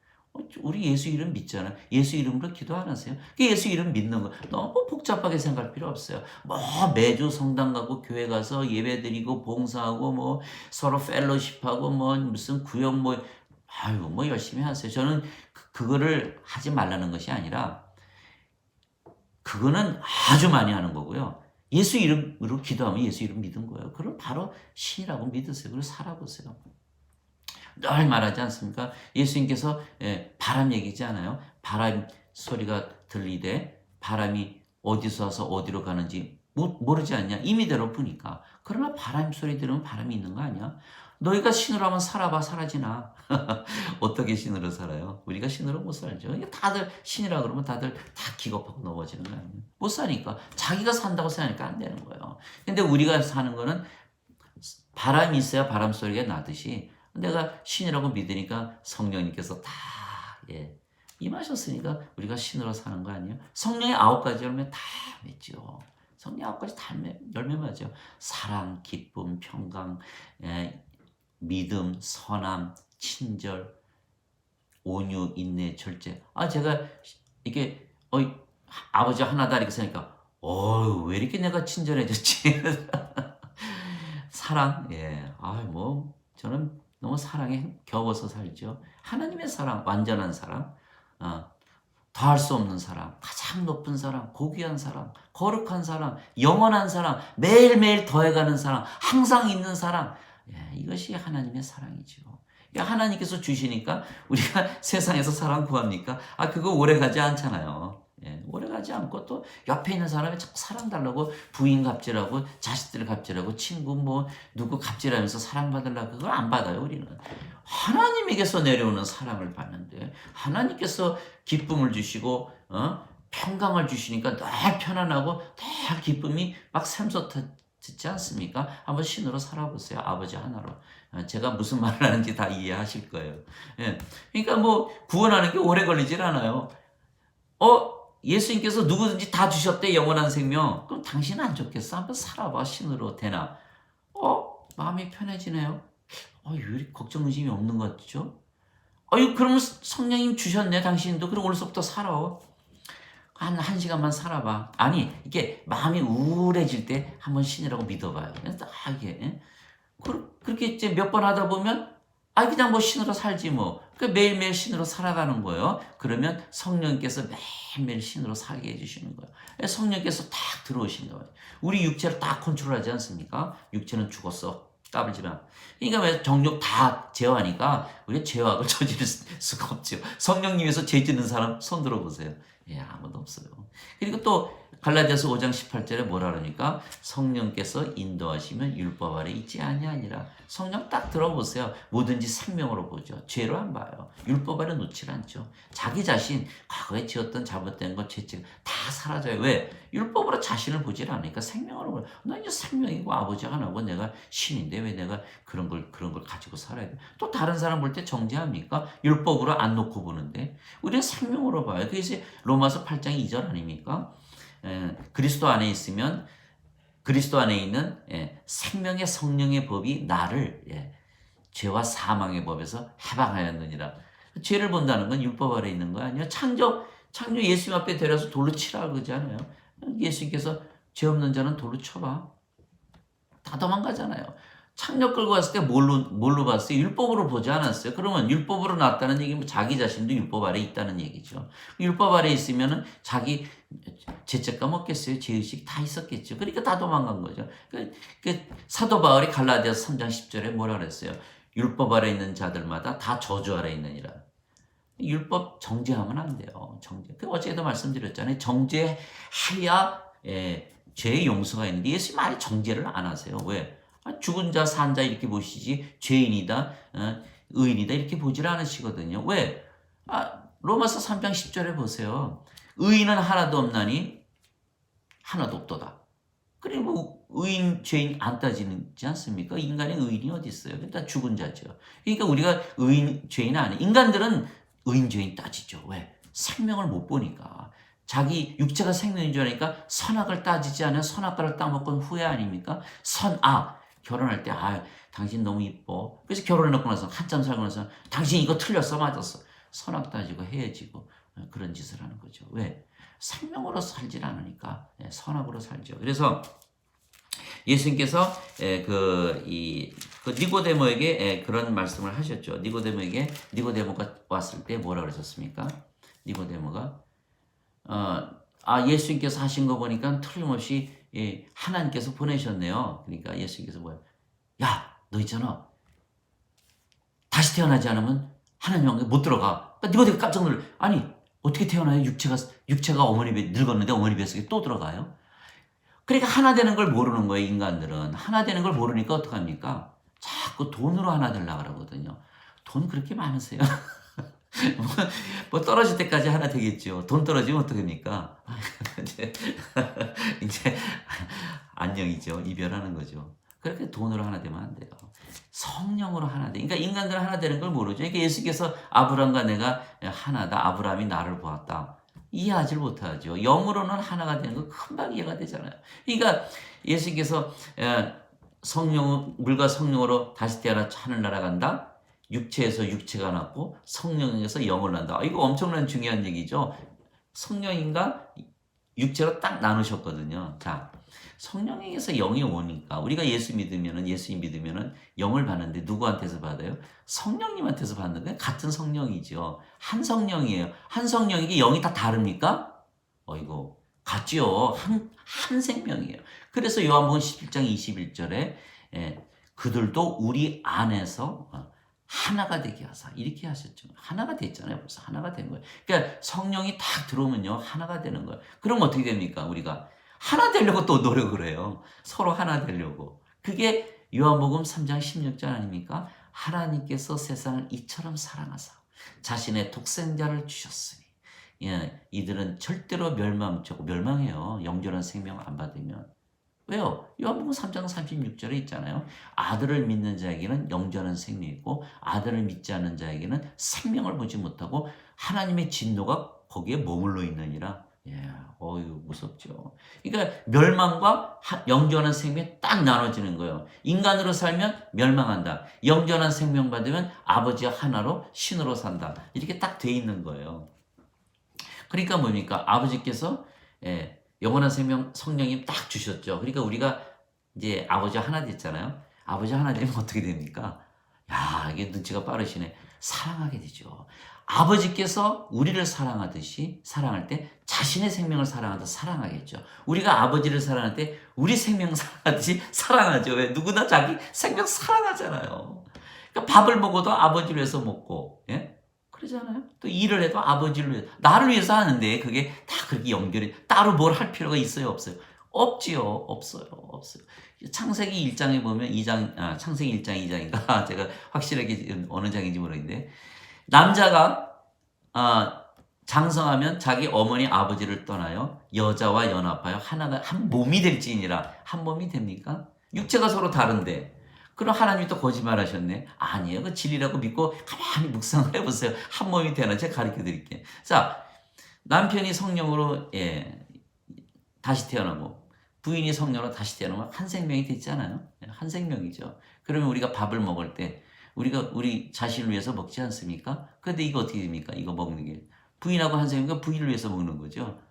우리 예수 이름 믿잖아요. 예수 이름으로 기도 안 하세요? 그 예수 이름 믿는 거 너무 복잡하게 생각할 필요 없어요. 뭐 매주 성당 가고 교회 가서 예배 드리고 봉사하고 뭐 서로 펠로십하고 뭐 무슨 구역 뭐 열심히 하세요. 저는 그거를 하지 말라는 것이 아니라 그거는 아주 많이 하는 거고요. 예수 이름으로 기도하면 예수 이름 믿은 거예요. 그걸 바로 신이라고 믿으세요. 그리고 살아보세요. 늘 말하지 않습니까? 예수님께서 바람 얘기지 않아요? 바람 소리가 들리되 바람이 어디서 와서 어디로 가는지 모르지 않냐? 임의대로 부니까. 그러나 바람 소리 들으면 바람이 있는 거 아니야? 너희가 신으로 하면 살아봐, 사라지나. 어떻게 신으로 살아요? 우리가 신으로 못 살죠. 다들 신이라 그러면 다들 다 기겁하고 넘어지는 거 아니에요? 못 사니까. 자기가 산다고 생각하니까 안 되는 거예요. 근데 우리가 사는 거는 바람이 있어야 바람 소리가 나듯이 내가 신이라고 믿으니까 성령님께서 다 임하셨으니까 우리가 신으로 사는 거 아니에요? 성령의 9가지 열매 다 맺죠. 성령 9가지 다 열매 맞죠. 사랑, 기쁨, 평강, 믿음, 선함, 친절, 온유, 인내, 절제. 제가 이게 아버지 하나다 이렇게 생각하니까 왜 이렇게 내가 친절해졌지? 사랑, 저는 너무 사랑에 겨워서 살죠. 하나님의 사랑, 완전한 사랑, 더할 수 없는 사랑, 가장 높은 사랑, 고귀한 사랑, 거룩한 사랑, 영원한 사랑, 매일매일 더해가는 사랑, 항상 있는 사랑. 이것이 하나님의 사랑이죠. 야, 하나님께서 주시니까 우리가 세상에서 사람 구합니까? 그거 오래 가지 않잖아요. 예, 오래 가지 않고 또 옆에 있는 사람이 자꾸 사랑 달라고 부인 갑질하고 자식들 갑질하고 친구 뭐 누구 갑질하면서 사랑받으려고 그걸 안 받아요. 우리는 하나님에게서 내려오는 사랑을 받는데 하나님께서 기쁨을 주시고 평강을 주시니까 늘 편안하고 늘 기쁨이 막 샘솟지 않습니까? 한번 신으로 살아보세요. 아버지 하나로. 제가 무슨 말을 하는지 다 이해하실 거예요. 예. 그러니까 뭐 구원하는 게 오래 걸리질 않아요. 예수님께서 누구든지 다 주셨대 영원한 생명. 그럼 당신은 안 좋겠어? 한번 살아봐. 신으로 되나? 마음이 편해지네요. 왜 이렇게 걱정 의심이 없는 것 같죠? 그러면 성령님 주셨네 당신도. 그럼 오늘서부터 살아. 한 시간만 살아봐. 아니 이게 마음이 우울해질 때 한번 신이라고 믿어봐요. 그래서 이게 그렇게 이제 몇 번 하다 보면 그냥 뭐 신으로 살지 뭐. 매일매일 신으로 살아가는 거예요. 그러면 성령께서 매일매일 신으로 살게 해주시는 거예요. 성령께서 딱 들어오신 거예요. 우리 육체를 다 컨트롤하지 않습니까? 육체는 죽었어. 까불지만. 그러니까 왜 정욕 다 제어하니까 우리가 죄악을 저지를 수가 없죠. 성령님에서 죄 짓는 사람 손 들어보세요. 아무도 없어요. 그리고 또 갈라디아서 5장 18절에 뭐라 그러니까 성령께서 인도하시면 율법 아래 있지 아니하니라. 성령 딱 들어보세요. 뭐든지 생명으로 보죠. 죄로 안 봐요. 율법 아래 놓질 않죠. 자기 자신 과거에 지었던 잘못된 것 죄책 다 사라져요. 왜? 율법으로 자신을 보질 않으니까 생명으로 봐요. 나 이제 생명이고 아버지 하나고 내가 신인데 왜 내가 그런 걸 가지고 살아야 돼? 또 다른 사람 볼 때 정죄합니까? 율법으로 안 놓고 보는데 우리는 생명으로 봐요. 그래서 로마서 8장 2절 아닙니까? 그리스도 안에 있으면 그리스도 안에 있는 생명의 성령의 법이 나를 죄와 사망의 법에서 해방하였느니라. 죄를 본다는 건 율법 아래 있는 거 아니에요? 창조 예수님 앞에 데려서 돌로 치라 그러지 않아요? 예수님께서 죄 없는 자는 돌로 쳐봐. 다 도망가잖아요. 창녀 끌고 왔을 때 뭘로 봤어요? 율법으로 보지 않았어요. 그러면 율법으로 났다는 얘기는 자기 자신도 율법 아래 있다는 얘기죠. 율법 아래 있으면은 자기 죄책 까먹겠어요? 죄의식 다 있었겠죠. 그러니까 다 도망간 거죠. 사도 바울이 갈라디아서 3장 10절에 뭐라 그랬어요? 율법 아래 있는 자들마다 다 저주 아래 있느니라. 율법 정죄하면 안 돼요. 어제도 말씀드렸잖아요. 정죄해야 죄의 용서가 있는데 예수님 아예 정죄를 안 하세요. 왜? 죽은 자, 산 자 이렇게 보시지 죄인이다, 의인이다 이렇게 보질 않으시거든요. 왜? 로마서 3장 10절에 보세요. 의인은 하나도 없나니 하나도 없도다. 그리고 의인, 죄인 안 따지지 않습니까? 인간의 의인이 어디 있어요? 다 죽은 자죠. 그러니까 우리가 의인, 죄인 아니. 인간들은 의인, 죄인 따지죠. 왜? 생명을 못 보니까. 자기 육체가 생명인 줄 아니까 선악을 따지지 않아요. 선악과를 따먹건 후회 아닙니까? 결혼할 때 당신 너무 이뻐. 그래서 결혼해놓고 나서 한참 살고 나서 당신 이거 틀렸어 맞았어. 선악 따지고 헤어지고 그런 짓을 하는 거죠. 왜? 생명으로 살질 않으니까 선악으로 살죠. 그래서 예수님께서 니고데모에게 그런 말씀을 하셨죠. 니고데모가 왔을 때 뭐라 그러셨습니까? 니고데모가 예수님께서 하신 거 보니까 틀림없이 하나님께서 보내셨네요. 그러니까 예수님께서 야, 너 있잖아. 다시 태어나지 않으면 하나님 왕국에 못 들어가. 니고데모 깜짝 놀래. 아니 어떻게 태어나요? 육체가 어머니 배 늙었는데 어머니 뱃속에 또 들어가요? 그러니까 하나 되는 걸 모르는 거예요. 인간들은 하나 되는 걸 모르니까 어떡합니까? 자꾸 돈으로 하나 되려고 그러거든요. 돈 그렇게 많으세요? 뭐 떨어질 때까지 하나 되겠죠. 돈 떨어지면 어떡합니까? 이제 안녕이죠. 이별하는 거죠. 그렇게 돈으로 하나 되면 안 돼요. 성령으로 하나 돼. 그러니까 인간들은 하나 되는 걸 모르죠. 그러니까 예수께서 아브라함과 내가 하나다. 아브라함이 나를 보았다. 이해하지 못하죠. 영으로는 하나가 되는 거 금방 이해가 되잖아요. 그러니까 예수께서 물과 성령으로 다시 태어나 하늘 날아간다. 육체에서 육체가 났고 성령에서 영을 난다. 이거 엄청난 중요한 얘기죠. 성령인가 육체로 딱 나누셨거든요. 자, 성령에게서 영이 오니까 우리가 예수님 믿으면은 영을 받는데 누구한테서 받아요? 성령님한테서 받는 거예요. 같은 성령이죠. 한 성령이에요. 한 성령이게 영이 다 다릅니까? 이거 같지요. 한 생명이에요. 그래서 요한복음 17장 21절에 그들도 우리 안에서 하나가 되게 하사. 이렇게 하셨죠. 하나가 됐잖아요. 벌써 하나가 된 거예요. 그러니까 성령이 딱 들어오면요. 하나가 되는 거예요. 그럼 어떻게 됩니까? 우리가 하나 되려고 또 노력을 해요. 서로 하나 되려고. 그게 요한복음 3장 16절 아닙니까? 하나님께서 세상을 이처럼 사랑하사 자신의 독생자를 주셨으니 예, 이들은 절대로 멸망해요. 영원한 생명 안 받으면. 왜요? 요한복음 3장 36절에 있잖아요. 아들을 믿는 자에게는 영원한 생명이 있고 아들을 믿지 않는 자에게는 생명을 보지 못하고 하나님의 진노가 거기에 머물러 있느니라. 예, 어유 무섭죠. 그러니까 멸망과 영원한 생명이 딱 나눠지는 거예요. 인간으로 살면 멸망한다. 영원한 생명 받으면 아버지와 하나로 신으로 산다. 이렇게 딱 돼 있는 거예요. 그러니까 뭡니까? 아버지께서 예, 영원한 생명 성령님 딱 주셨죠. 그러니까 우리가 이제 아버지와 하나 됐잖아요. 아버지 하나 되면 어떻게 됩니까? 야, 이게 눈치가 빠르시네. 사랑하게 되죠. 아버지께서 우리를 사랑하듯이 사랑할 때 자신의 생명을 사랑하듯 사랑하겠죠. 우리가 아버지를 사랑할 때 우리 생명 사랑하듯이 사랑하죠. 왜? 누구나 자기 생명 사랑하잖아요. 그러니까 밥을 먹어도 아버지를 위해서 먹고, 예? 그러잖아요. 또 일을 해도 아버지를 위해서, 나를 위해서 하는데 그게 다 그렇게 연결이, 따로 뭘 할 필요가 있어요? 없어요? 없지요. 없어요. 없어요. 창세기 1장에 보면 창세기 1장 2장인가? 제가 확실하게 어느 장인지 모르겠는데, 남자가 장성하면 자기 어머니 아버지를 떠나요. 여자와 연합하여 하나가 한 몸이 될지니라. 한 몸이 됩니까? 육체가 서로 다른데. 그럼 하나님이 또 거짓말하셨네. 아니에요. 그 진리라고 믿고 가만히 묵상을 해보세요. 한 몸이 되나 제가 가르쳐 드릴게요. 자, 남편이 성령으로 다시 태어나고 부인이 성령으로 다시 태어나면 한 생명이 됐잖아요. 한 생명이죠. 그러면 우리가 밥을 먹을 때 우리가 우리 자신을 위해서 먹지 않습니까? 그런데 이거 어떻게 됩니까? 이거 먹는 게 부인하고 한 생명과 부인을 위해서 먹는 거죠.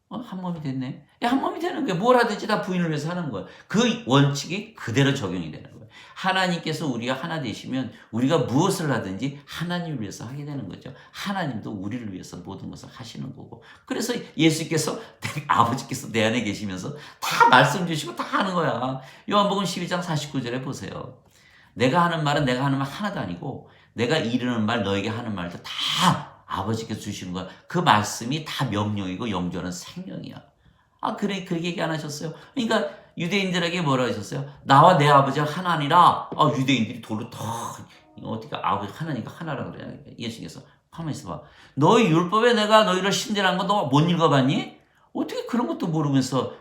한 몸이 됐네. 한 몸이 되는 게 뭘 하든지 다 부인을 위해서 하는 거예요. 그 원칙이 그대로 적용이 되는 거예요. 하나님께서 우리가 하나 되시면 우리가 무엇을 하든지 하나님을 위해서 하게 되는 거죠. 하나님도 우리를 위해서 모든 것을 하시는 거고. 그래서 예수께서 아버지께서 내 안에 계시면서 다 말씀 주시고 다 하는 거야. 요한복음 12장 49절에 보세요. 내가 하는 말은 내가 하는 말 하나도 아니고 내가 이르는 말 너에게 하는 말도 다 아버지께서 주시는 거야. 그 말씀이 다 명령이고 영원한 생명이야. 그렇게 얘기 안 하셨어요? 그러니까 유대인들에게 뭐라 하셨어요? 나와 내 아버지가 하나니라. 유대인들이 돌로 어떻게 아버지 하나니까 하나라 그래요? 예수께서 가만히 있어봐. 너희 율법에 내가 너희를 신대라는 거 너 못 읽어봤니? 어떻게 그런 것도 모르면서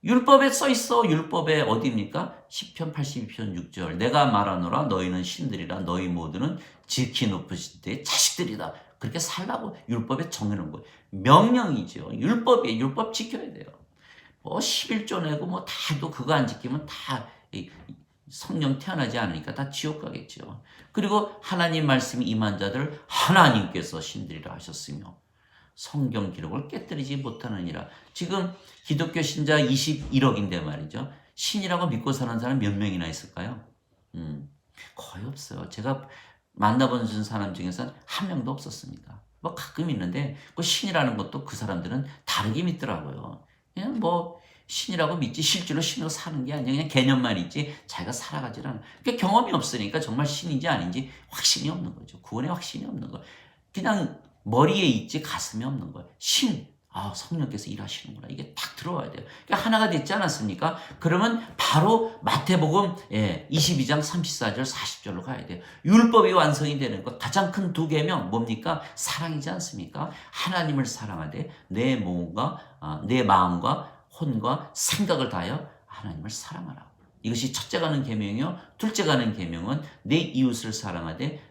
율법에 써 있어. 율법에 어디입니까? 시편 82편 6절. 내가 말하노라 너희는 신들이라 너희 모두는 지키 높으실 때의 자식들이다. 그렇게 살라고 율법에 정해놓은 거예요. 명령이죠. 율법이에요. 율법 지켜야 돼요. 11조 내고 다 해도 그거 안 지키면 다 성령 태어나지 않으니까 다 지옥 가겠죠. 그리고 하나님 말씀이 임한 자들 하나님께서 신들이라 하셨으며 성경 기록을 깨뜨리지 못하느니라. 지금 기독교 신자 21억인데 말이죠. 신이라고 믿고 사는 사람 몇 명이나 있을까요? 거의 없어요. 제가 만나본 사람 중에서는 한 명도 없었습니다. 가끔 있는데 그 신이라는 것도 그 사람들은 다르게 믿더라고요. 그냥 신이라고 믿지 실제로 신으로 사는 게 아니라 그냥 개념만 있지 자기가 살아가질 않아요. 그러니까 경험이 없으니까 정말 신인지 아닌지 확신이 없는 거죠. 구원의 확신이 없는 거예요. 그냥 머리에 있지 가슴에 없는 거예요. 성령께서 일하시는구나. 이게 딱 들어와야 돼요. 그러니까 하나가 됐지 않았습니까? 그러면 바로 마태복음 22장 34절 40절로 가야 돼요. 율법이 완성이 되는 것 가장 큰 두 계명 뭡니까? 사랑이지 않습니까? 하나님을 사랑하되 내 마음과 혼과 생각을 다하여 하나님을 사랑하라. 이것이 첫째 가는 계명이요. 둘째 가는 계명은 내 이웃을 사랑하되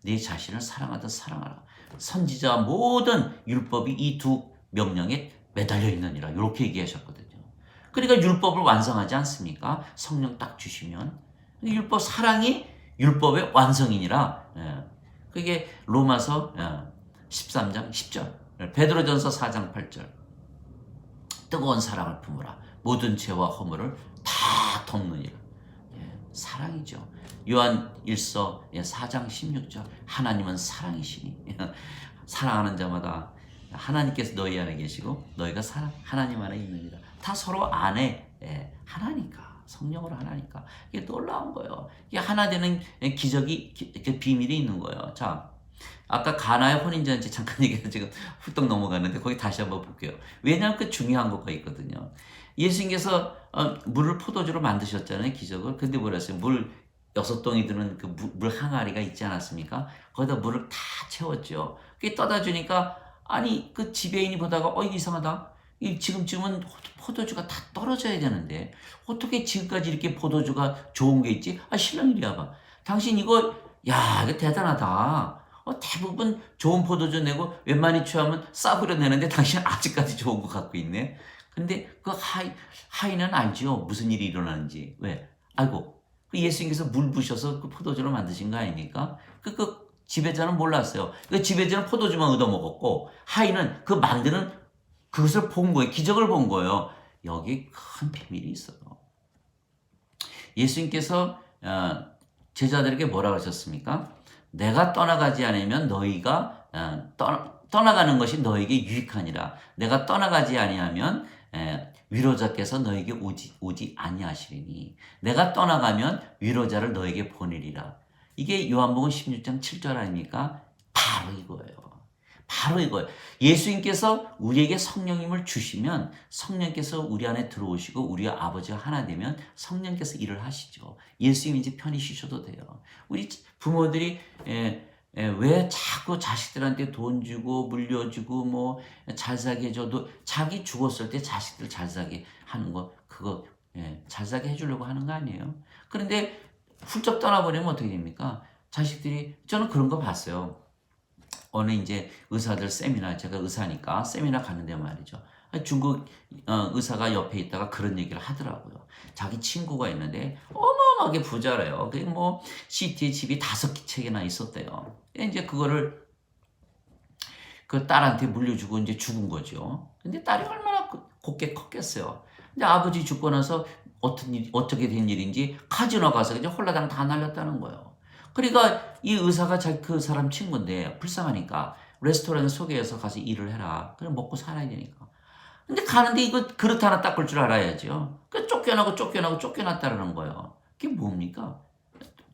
내 자신을 사랑하듯 사랑하라. 선지자 모든 율법이 이 두 명령에 매달려 있느니라 이렇게 얘기하셨거든요. 그러니까 율법을 완성하지 않습니까? 성령 딱 주시면 율법 사랑이 율법의 완성이니라. 그게 로마서 13장 10절 베드로전서 4장 8절 뜨거운 사랑을 품으라 모든 죄와 허물을 다 덮느니라. 사랑이죠. 요한 1서 4장 16절 하나님은 사랑이시니 사랑하는 자마다 하나님께서 너희 안에 계시고 너희가 하나님 안에 있느니라. 다 서로 안에 하나니까. 성령으로 하나니까. 이게 놀라운 거예요. 이게 하나 되는 기적이, 비밀이 있는 거예요. 자, 아까 가나의 혼인잔치 잠깐 얘기해서 지금 훌떡 넘어갔는데 거기 다시 한번 볼게요. 왜냐하면 그 중요한 거가 있거든요. 예수님께서 물을 포도주로 만드셨잖아요. 기적을. 근데 뭐랬어요? 물 6동이 드는 그 물 항아리가 있지 않았습니까? 거기다 물을 다 채웠죠. 그게 떠다 주니까 아니 그 지배인이 보다가 이거 이상하다. 지금쯤은 포도주가 다 떨어져야 되는데 어떻게 지금까지 이렇게 포도주가 좋은 게 있지? 신랑 이리 와봐. 당신 이거 이거 대단하다. 대부분 좋은 포도주 내고 웬만히 취하면 싸구려 내는데 당신 아직까지 좋은 거 갖고 있네. 근데 그 하인은 알죠. 무슨 일이 일어나는지. 왜? 아이고, 그 예수님께서 물 부셔서 그 포도주를 만드신 거 아닙니까? 그 지배자는 몰랐어요. 그 지배자는 포도주만 얻어먹었고 하인은 그 만드는 그것을 본 거예요. 기적을 본 거예요. 여기 큰 비밀이 있어요. 예수님께서 제자들에게 뭐라고 하셨습니까? 내가 떠나가지 않으면 너희가 떠나가는 것이 너에게 유익하니라. 내가 떠나가지 아니하면 위로자께서 너에게 오지 아니하시리니 내가 떠나가면 위로자를 너에게 보내리라. 이게 요한복음 16장 7절 아닙니까? 바로 이거예요. 바로 이거예요. 예수님께서 우리에게 성령님을 주시면 성령께서 우리 안에 들어오시고 우리 아버지와 하나 되면 성령께서 일을 하시죠. 예수님 이제 편히 쉬셔도 돼요. 우리 부모들이 왜 자꾸 자식들한테 돈 주고 물려주고 뭐 잘 사게 해줘도 자기 죽었을 때 자식들 잘 사게 하는 거 그거 잘 사게 해주려고 하는 거 아니에요? 그런데 훌쩍 떠나버리면 어떻게 됩니까? 자식들이 저는 그런 거 봤어요. 어느 이제 의사들 세미나 제가 의사니까 세미나 가는데 말이죠. 중국 의사가 옆에 있다가 그런 얘기를 하더라고요. 자기 친구가 있는데 어마어마하게 부자래요. 그게 뭐 시티에 집이 5채나 있었대요. 이제 그거를 그 딸한테 물려주고 이제 죽은 거죠. 근데 딸이 얼마나 곱게 컸겠어요. 근데 아버지 죽고 나서 어떻게 된 일인지 카지노 가서 이제 홀라당 다 날렸다는 거예요. 그러니까 이 의사가 그 사람 친구인데 불쌍하니까 레스토랑 소개해서 가서 일을 해라. 그럼 먹고 살아야 되니까. 근데 가는데 이거 그릇 하나 닦을 줄 알아야죠. 그 쫓겨났다는 거예요. 그게 뭡니까?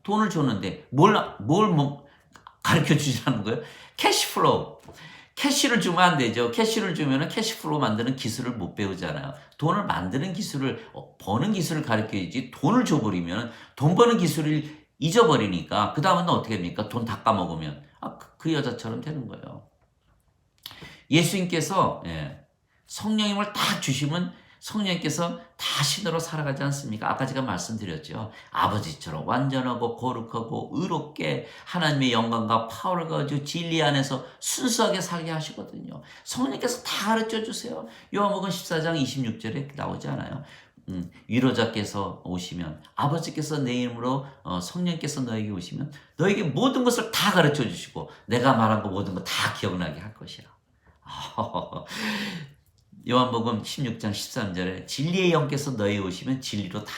돈을 줬는데 뭘 가르쳐 주시라는 거예요? 캐시플로우. 캐시를 주면 안 되죠. 캐시를 주면 캐시플로우 만드는 기술을 못 배우잖아요. 돈을 만드는 기술을, 버는 기술을 가르쳐야지 돈을 줘버리면 돈 버는 기술을 잊어버리니까 그 다음은 어떻게 됩니까? 돈 다 까먹으면 그 여자처럼 되는 거예요. 예수님께서 성령님을 딱 주시면 성령님께서 다 신으로 살아가지 않습니까? 아까 제가 말씀드렸죠. 아버지처럼 완전하고 거룩하고 의롭게 하나님의 영광과 파워를 가지고 진리 안에서 순수하게 살게 하시거든요. 성령님께서 다 가르쳐 주세요. 요한복음 14장 26절에 나오지 않아요? 위로자께서 오시면 아버지께서 내 이름으로 성령께서 너에게 오시면 너에게 모든 것을 다 가르쳐 주시고 내가 말한 거 모든 거 다 기억나게 할 것이라. 요한복음 16장 13절에 진리의 영께서 너에게 오시면 진리로 다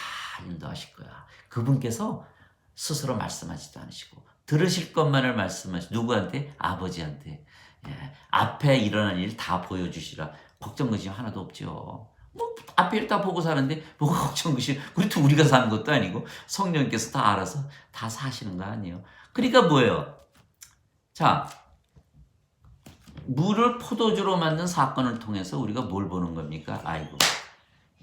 인도하실 거야. 그분께서 스스로 말씀하지도 않으시고 들으실 것만을 말씀하시고 누구한테? 아버지한테. 앞에 일어난 일 다 보여주시라. 걱정 근심 하나도 없죠. 뭐 앞에 일 다 보고 사는데 뭐가 걱정 근심. 그렇다고 우리가 사는 것도 아니고 성령께서 다 알아서 다 사시는 거 아니에요. 그러니까 뭐예요? 자, 물을 포도주로 만든 사건을 통해서 우리가 뭘 보는 겁니까? 아이고,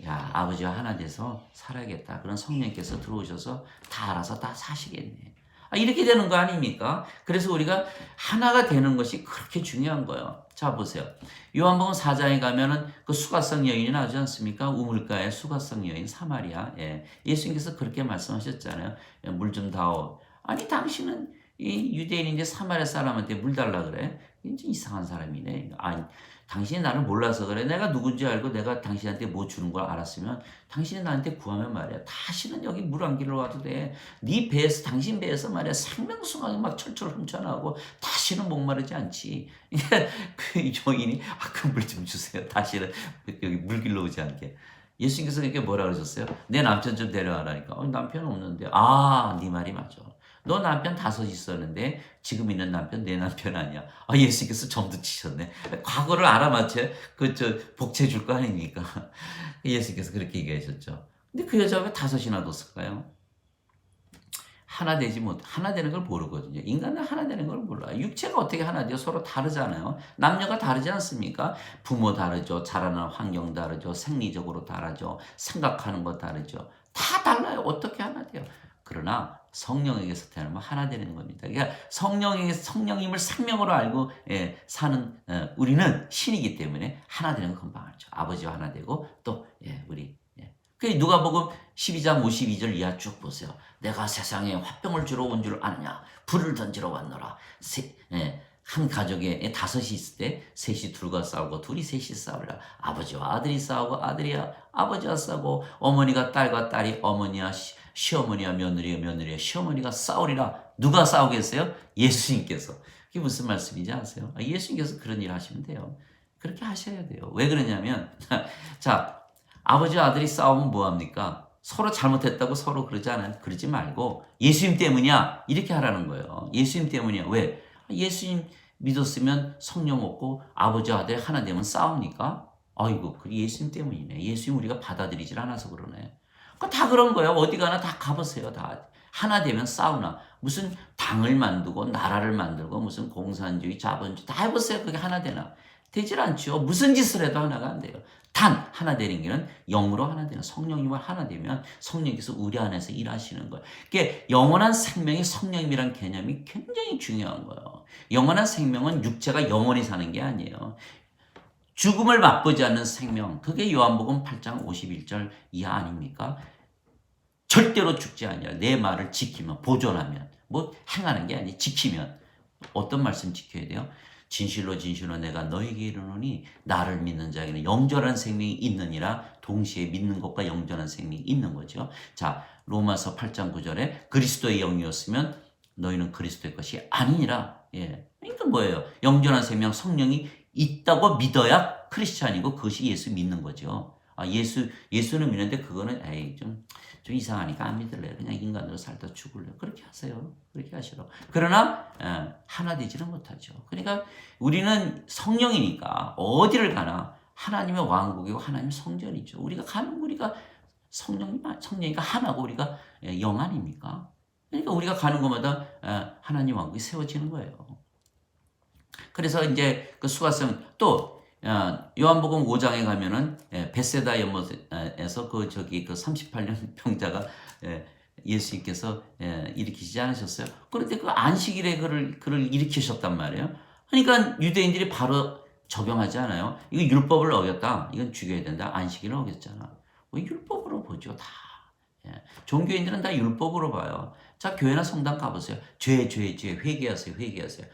야, 아버지와 하나 돼서 살아야겠다. 그런 성령께서 들어오셔서 다 알아서 다 사시겠네. 이렇게 되는 거 아닙니까? 그래서 우리가 하나가 되는 것이 그렇게 중요한 거예요. 자, 보세요. 요한복음 4장에 가면은 그 수가성 여인이 나오지 않습니까? 우물가의 수가성 여인 사마리아. 예수님께서 그렇게 말씀하셨잖아요. 물 좀 다오. 아니, 당신은 이 유대인인데 사마리아 사람한테 물 달라 그래? 이제 이상한 사람이네. 아니, 당신이 나를 몰라서 그래. 내가 누군지 알고 내가 당신한테 뭐 주는 걸 알았으면 당신이 나한테 구하면 말이야. 다시는 여기 물 안 길러 와도 돼. 네 배에서, 당신 배에서 말이야. 생명수강이 막 철철 훔쳐나오고 다시는 목마르지 않지. 그 여인이 그 물 좀 주세요. 다시는 여기 물 길러 오지 않게. 예수님께서 그렇게 뭐라 그러셨어요? 내 남편 좀 데려와라니까. 남편 없는데. 네 말이 맞아. 너 남편 5 있었는데 지금 있는 남편 내 남편 아니야. 예수님께서 점도 치셨네. 과거를 알아맞혀 복채 줄 거 아닙니까? 예수님께서 그렇게 얘기하셨죠. 근데 그 여자가 왜 다섯이나 뒀을까요? 하나 되지 못, 하나 되는 걸 모르거든요. 인간은 하나 되는 걸 몰라요. 육체가 어떻게 하나 돼요? 서로 다르잖아요. 남녀가 다르지 않습니까? 부모 다르죠. 자라는 환경 다르죠. 생리적으로 다르죠. 생각하는 거 다르죠. 다 달라요. 어떻게 하나 돼요? 그러나 성령에게서 태어나면 하나 되는 겁니다. 그러니까 성령님을 생명으로 알고 사는 우리는 신이기 때문에 하나 되는 건 금방 알죠. 아버지와 하나 되고 또 우리 그 누가복음 12장 52절 이하 쭉 보세요. 내가 세상에 화병을 주러 온 줄 아느냐? 불을 던지러 왔노라. 한 가족에 다섯이 있을 때 셋이 둘과 싸우고 둘이 셋이 싸우라. 아버지와 아들이 싸우고 아들이야 아버지와 싸우고 어머니가 딸과 딸이 어머니와 시어머니와 며느리와 시어머니가 싸우리라. 누가 싸우겠어요? 예수님께서. 그게 무슨 말씀인지 아세요? 예수님께서 그런 일 하시면 돼요. 그렇게 하셔야 돼요. 왜 그러냐면 자, 아버지와 아들이 싸우면 뭐합니까? 서로 잘못했다고 서로 그러지 않아요. 그러지 말고 예수님 때문이야 이렇게 하라는 거예요. 예수님 때문이야. 왜? 예수님 믿었으면 성령 얻고 아버지와 아들이 하나 되면 싸웁니까? 아이고 그 예수님 때문이네. 예수님 우리가 받아들이질 않아서 그러네. 다 그런 거예요. 어디 가나 다 가보세요. 다 하나 되면 싸우나 무슨 당을 만들고 나라를 만들고 무슨 공산주의 자본주의 다 해보세요. 그게 하나 되나? 되질 않죠. 무슨 짓을 해도 하나가 안 돼요. 단 하나 되는 길은 영으로 하나 되는 성령님과 하나 되면 성령께서 우리 안에서 일하시는 거예요. 그게 영원한 생명이 성령님이란 개념이 굉장히 중요한 거예요. 영원한 생명은 육체가 영원히 사는 게 아니에요. 죽음을 맛보지 않는 생명, 그게 요한복음 8장 51절 이하 아닙니까? 절대로 죽지 아니라 내 말을 지키면 보존하면 뭐 행하는 게 아니 지키면 어떤 말씀 지켜야 돼요? 진실로 진실로 내가 너에게 이르노니 나를 믿는 자에게는 영존한 생명이 있느니라. 동시에 믿는 것과 영존한 생명이 있는 거죠. 자, 로마서 8장 9절에 그리스도의 영이었으면 너희는 그리스도의 것이 아니니라. 그러니까 뭐예요? 영존한 생명 성령이 있다고 믿어야 크리스찬이고 그것이 예수 믿는 거죠. 예수는 믿는데 그거는 좀 이상하니까 안 믿을래요. 그냥 인간으로 살다 죽을래요. 그렇게 하세요. 그렇게 하시라. 그러나 하나 되지는 못하죠. 그러니까 우리는 성령이니까 어디를 가나 하나님의 왕국이고 하나님의 성전이죠. 우리가 성령이가 하나고 우리가 영 아닙니까? 그러니까 우리가 가는 곳마다 하나님 왕국이 세워지는 거예요. 그래서 이제 그 수가성 또 요한복음 5장에 가면은 베세다 연못에서 그 38년 병자가 예수님께서 일으키시지 않으셨어요? 그런데 그 안식일에 그를 일으키셨단 말이에요. 그러니까 유대인들이 바로 적용하지 않아요. 이거 율법을 어겼다. 이건 죽여야 된다. 안식일을 어겼잖아. 뭐 율법으로 보죠. 다. 종교인들은 다 율법으로 봐요. 자, 교회나 성당 가보세요. 죄, 회개하세요.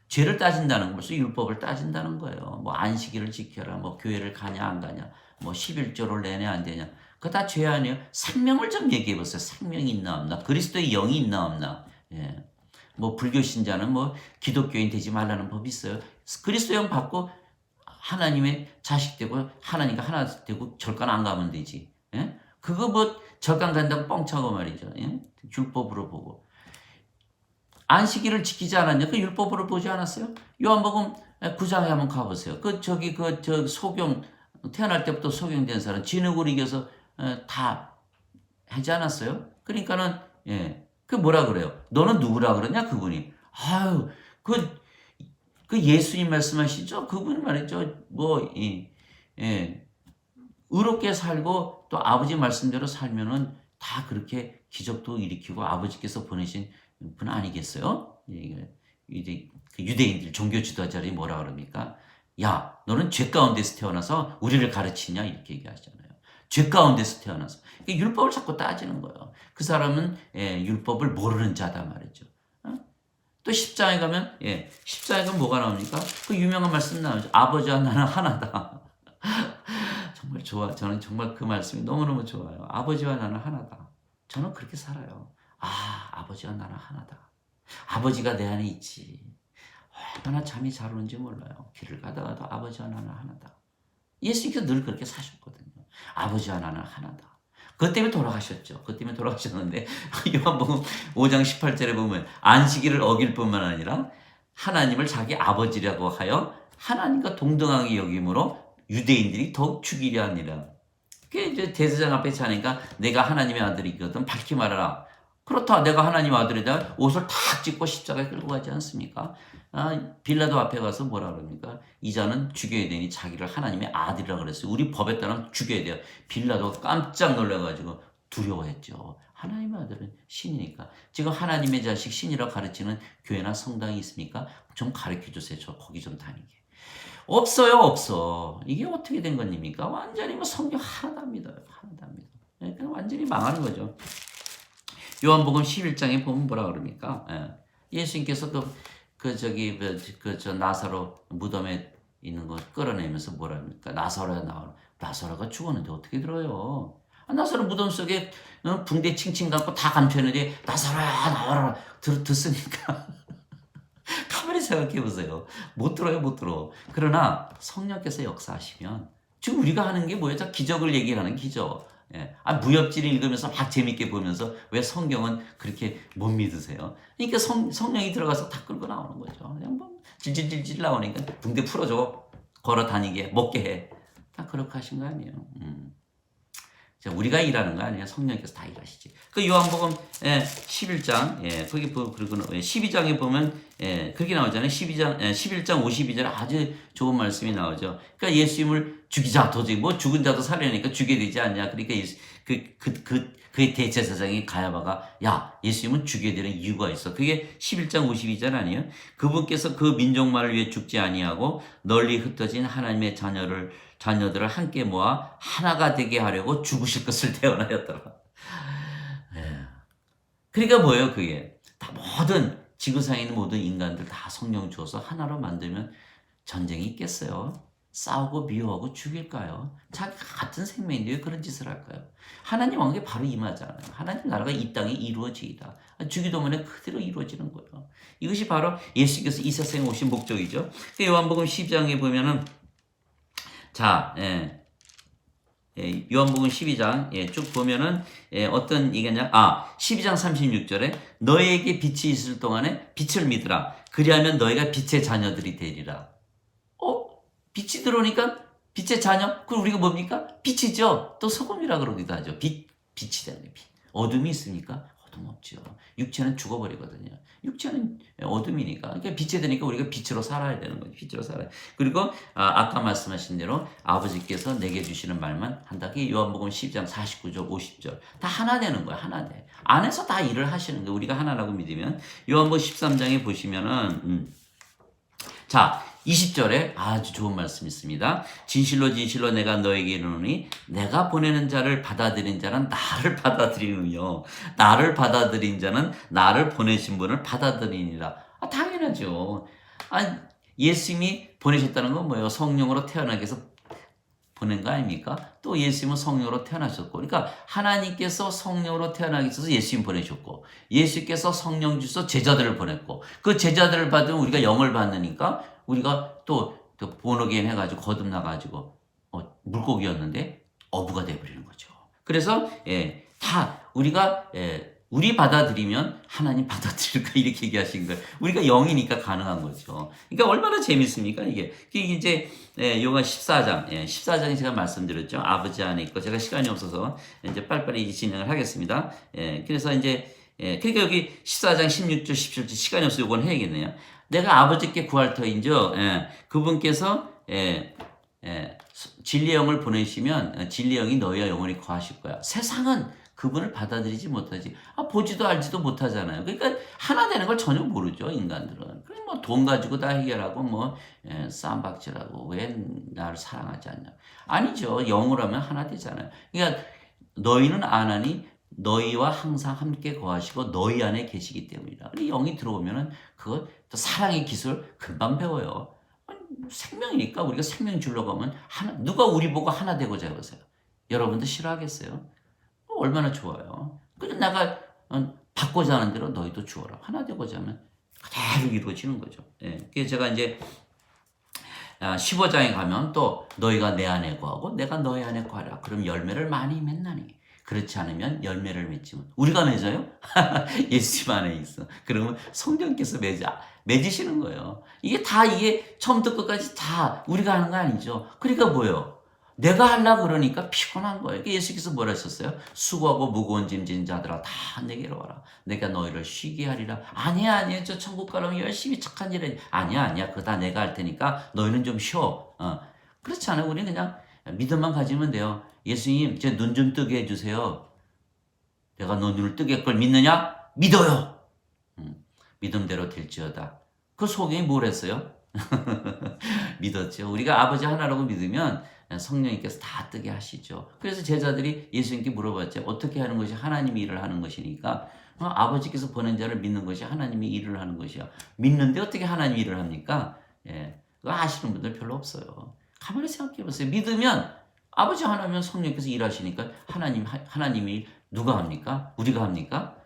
죄를 따진다는 건 벌써 율법을 따진다는 거예요. 뭐 안식일을 지켜라, 뭐 교회를 가냐 안 가냐, 뭐 11조를 내냐 안 되냐. 그거 다 죄 아니에요. 생명을 좀 얘기해 보세요. 생명이 있나 없나, 그리스도의 영이 있나 없나. 뭐 불교 신자는 뭐 기독교인 되지 말라는 법이 있어요. 그리스도 영 받고 하나님의 자식 되고 하나님과 하나 되고 절간 안 가면 되지. 그거 뭐 절간 간다고 뻥차고 말이죠. 율법으로 보고. 안식일을 지키지 않았냐? 그 율법으로 보지 않았어요? 요한복음 9장에 한번 가보세요. 소경, 태어날 때부터 소경된 사람, 진흙을 이겨서 다 하지 않았어요? 그러니까는, 그 뭐라 그래요? 너는 누구라 그러냐? 그분이. 그 예수님 말씀하시죠? 그분 말이죠. 의롭게 살고 또 아버지 말씀대로 살면은 다 그렇게 기적도 일으키고 아버지께서 보내신 분 아니겠어요? 유대인들 종교 지도자들이 뭐라 그럽니까? 야, 너는 죄 가운데서 태어나서 우리를 가르치냐? 이렇게 얘기하잖아요. 죄 가운데서 태어나서. 그러니까 율법을 자꾸 따지는 거예요. 그 사람은 율법을 모르는 자다 말이죠. 또 10장에 가면 10장에 가면 뭐가 나옵니까? 그 유명한 말씀 나오죠. 아버지와 나는 하나다. 정말 좋아. 저는 정말 그 말씀이 너무너무 좋아요. 아버지와 나는 하나다. 저는 그렇게 살아요. 아버지와 나는 하나다. 아버지가 내 안에 있지. 얼마나 잠이 잘 오는지 몰라요. 길을 가다가도 아버지와 나는 하나다. 예수님께서 늘 그렇게 사셨거든요. 아버지와 나는 하나다. 그것 때문에 돌아가셨죠. 그것 때문에 돌아가셨는데 요한복음 5장 18절에 보면 안식일을 어길 뿐만 아니라 하나님을 자기 아버지라고 하여 하나님과 동등하게 여김으로 유대인들이 더욱 죽이려 하니라. 그게 이제 대제사장 앞에 차니까 내가 하나님의 아들이거든 밝히 말하라. 그렇다. 내가 하나님 아들이다. 옷을 탁 찢고 십자가에 끌고 가지 않습니까? 빌라도 앞에 가서 뭐라 그럽니까? 이 자는 죽여야 되니 자기를 하나님의 아들이라 그랬어요. 우리 법에 따르면 죽여야 돼요. 빌라도 깜짝 놀라가지고 두려워했죠. 하나님의 아들은 신이니까. 지금 하나님의 자식 신이라고 가르치는 교회나 성당이 있습니까? 좀 가르쳐 주세요. 저 거기 좀 다니게. 없어요, 없어. 이게 어떻게 된 겁니까? 완전히 뭐 성경 하나도 안 믿어요. 하나도 안 믿어요. 그냥 완전히 망하는 거죠. 요한복음 11장에 보면 뭐라 그럽니까? 예수님께서 저 나사로 무덤에 있는 거 끌어내면서 뭐라 합니까? 나사로야 나와라. 나사로가 죽었는데 어떻게 들어요? 나사로 무덤 속에 붕대 칭칭 감고 다 감춰있는데 나사로야 나와라 듣습니까? 가만히 생각해 보세요. 못 들어요, 못 들어. 그러나 성령께서 역사하시면 지금 우리가 하는 게 뭐예요? 기적을 얘기하는 기적. 무협지를 읽으면서 막 재밌게 보면서 왜 성경은 그렇게 못 믿으세요? 그러니까 성령이 들어가서 다 끌고 나오는 거죠. 그냥 뭐 질질질질 나오니까 붕대 풀어줘. 걸어 다니게, 먹게 해. 다 그렇게 하신 거 아니에요. 우리가 일하는 거 아니에요. 성령께서 다 일하시지. 그 요한복음 11장, 거기 그리고 12장에 보면 그렇게 나오잖아요. 11장 52절에 아주 좋은 말씀이 나오죠. 그러니까 예수님을 죽이자. 도저히 뭐 죽은 자도 살려내니까 죽여야 되지 않냐. 그러니까 그의 대제사장이 가야바가 야 예수님은 죽여야 되는 이유가 있어. 그게 11장 52절 아니에요? 그분께서 그 민족만을 위해 죽지 아니하고 널리 흩어진 하나님의 자녀들을 함께 모아 하나가 되게 하려고 죽으실 것을 대언하였더라. 그러니까 뭐예요 그게? 다 모든 지구상에 있는 모든 인간들 다 성령 주어서 하나로 만들면 전쟁이 있겠어요? 싸우고 미워하고 죽일까요? 자기가 같은 생명인데 왜 그런 짓을 할까요? 하나님 왕국에 바로 임하잖아요. 하나님 나라가 이 땅에 이루어지이다. 주기도문에 그대로 이루어지는 거예요. 이것이 바로 예수께서 이 세상에 오신 목적이죠. 요한복음 12장에 보면은 요한복음 12장 쭉 보면은 어떤 얘기냐? 12장 36절에 너에게 빛이 있을 동안에 빛을 믿으라. 그리하면 너희가 빛의 자녀들이 되리라. 빛이 들어오니까 빛의 자녀? 그럼 우리가 뭡니까? 빛이죠. 또 소금이라 그러기도 하죠. 빛이 되는 빛. 어둠이 있습니까? 어둠 없죠. 육체는 죽어버리거든요. 육체는 어둠이니까. 그러니까 빛이 되니까 우리가 빛으로 살아야 되는 거죠. 빛으로 살아야. 그리고 아까 말씀하신 대로 아버지께서 내게 주시는 말만 한다. 그게 요한복음 10장 49절 50절. 다 하나 되는 거예요. 하나 돼. 안에서 다 일을 하시는 거예요. 우리가 하나라고 믿으면. 요한복음 13장에 보시면은 20절에 아주 좋은 말씀이 있습니다. 진실로 진실로 내가 너에게 이르노니 내가 보내는 자를 받아들인 자는 나를 받아들이느며 나를 받아들인 자는 나를 보내신 분을 받아들이니라. 당연하죠. 예수님이 보내셨다는 건 뭐예요? 성령으로 태어나게 해서 보낸 거 아닙니까? 또 예수님은 성령으로 태어나셨고, 그러니까 하나님께서 성령으로 태어나게 해서 예수님 보내셨고, 예수께서 성령 주셔서 제자들을 보냈고, 그 제자들을 받으면 우리가 영을 받으니까 우리가 또 본어게인 해가지고 거듭나가지고 물고기였는데 어부가 돼버리는 거죠. 그래서 다 우리가 우리 받아들이면 하나님 받아들일까 이렇게 얘기하신 거예요. 우리가 영이니까 가능한 거죠. 그러니까 얼마나 재밌습니까 이게 이제 요한 14장 14장이 제가 말씀드렸죠. 아버지 안에 있고 제가 시간이 없어서 이제 빨리빨리 진행을 하겠습니다. 그래서 이제 그러니까 여기 14장 16절 17절 시간이 없어서 요건 해야겠네요. 내가 아버지께 구할 터인저 그분께서 진리의 영을 보내시면 진리의 영이 너희와 영원히 거하실 거야. 세상은 그분을 받아들이지 못하지. 보지도 알지도 못하잖아요. 그러니까 하나 되는 걸 전혀 모르죠, 인간들은. 그냥 뭐 돈 가지고 다 해결하고 쌈박질하고 왜 나를 사랑하지 않냐. 아니죠. 영으로 하면 하나 되잖아요. 그러니까 너희는 안 하니 너희와 항상 함께 거하시고 너희 안에 계시기 때문이다. 영이 들어오면은 그거 또 사랑의 기술 금방 배워요. 생명이니까 우리가 생명 주려고 하면 누가 우리 보고 하나 되고자 해보세요. 여러분도 싫어하겠어요? 얼마나 좋아요. 그래서 내가 받고자 하는 대로 너희도 주어라. 하나 되고자 하면 그대로 이루어지는 거죠. 그래서 제가 이제 15장에 가면 또 너희가 내 안에 거하고 내가 너희 안에 거하라. 그럼 열매를 많이 맺나니. 그렇지 않으면 열매를 맺지만 우리가 맺어요? 예수님 안에 있어. 그러면 성령께서 맺으시는 거예요. 이게 처음부터 끝까지 다 우리가 하는 거 아니죠. 그러니까 뭐예요? 내가 하려고 그러니까 피곤한 거예요. 예수께서 뭐라 하셨어요? 수고하고 무거운 짐진 자들아 다 내게로 와라. 내가 너희를 쉬게 하리라. 아니야. 저 천국 가려면 열심히 착한 일 해. 아니야. 그거 다 내가 할 테니까 너희는 좀 쉬어. 그렇지 않아요? 우리는 그냥 믿음만 가지면 돼요. 예수님, 제 눈 좀 뜨게 해주세요. 내가 너 눈을 뜨게 할 걸 믿느냐? 믿어요. 믿음대로 될지어다. 그 소경이 뭘 했어요? 믿었죠. 우리가 아버지 하나라고 믿으면 성령님께서 다 뜨게 하시죠. 그래서 제자들이 예수님께 물어봤죠. 어떻게 하는 것이 하나님이 일을 하는 것이니까 아버지께서 보낸 자를 믿는 것이 하나님이 일을 하는 것이야. 믿는데 어떻게 하나님이 일을 합니까? 그거 아시는 분들 별로 없어요. 가만히 생각해 보세요. 믿으면 아버지 하나면 성령께서 일하시니까 하나님이 누가 합니까? 우리가 합니까?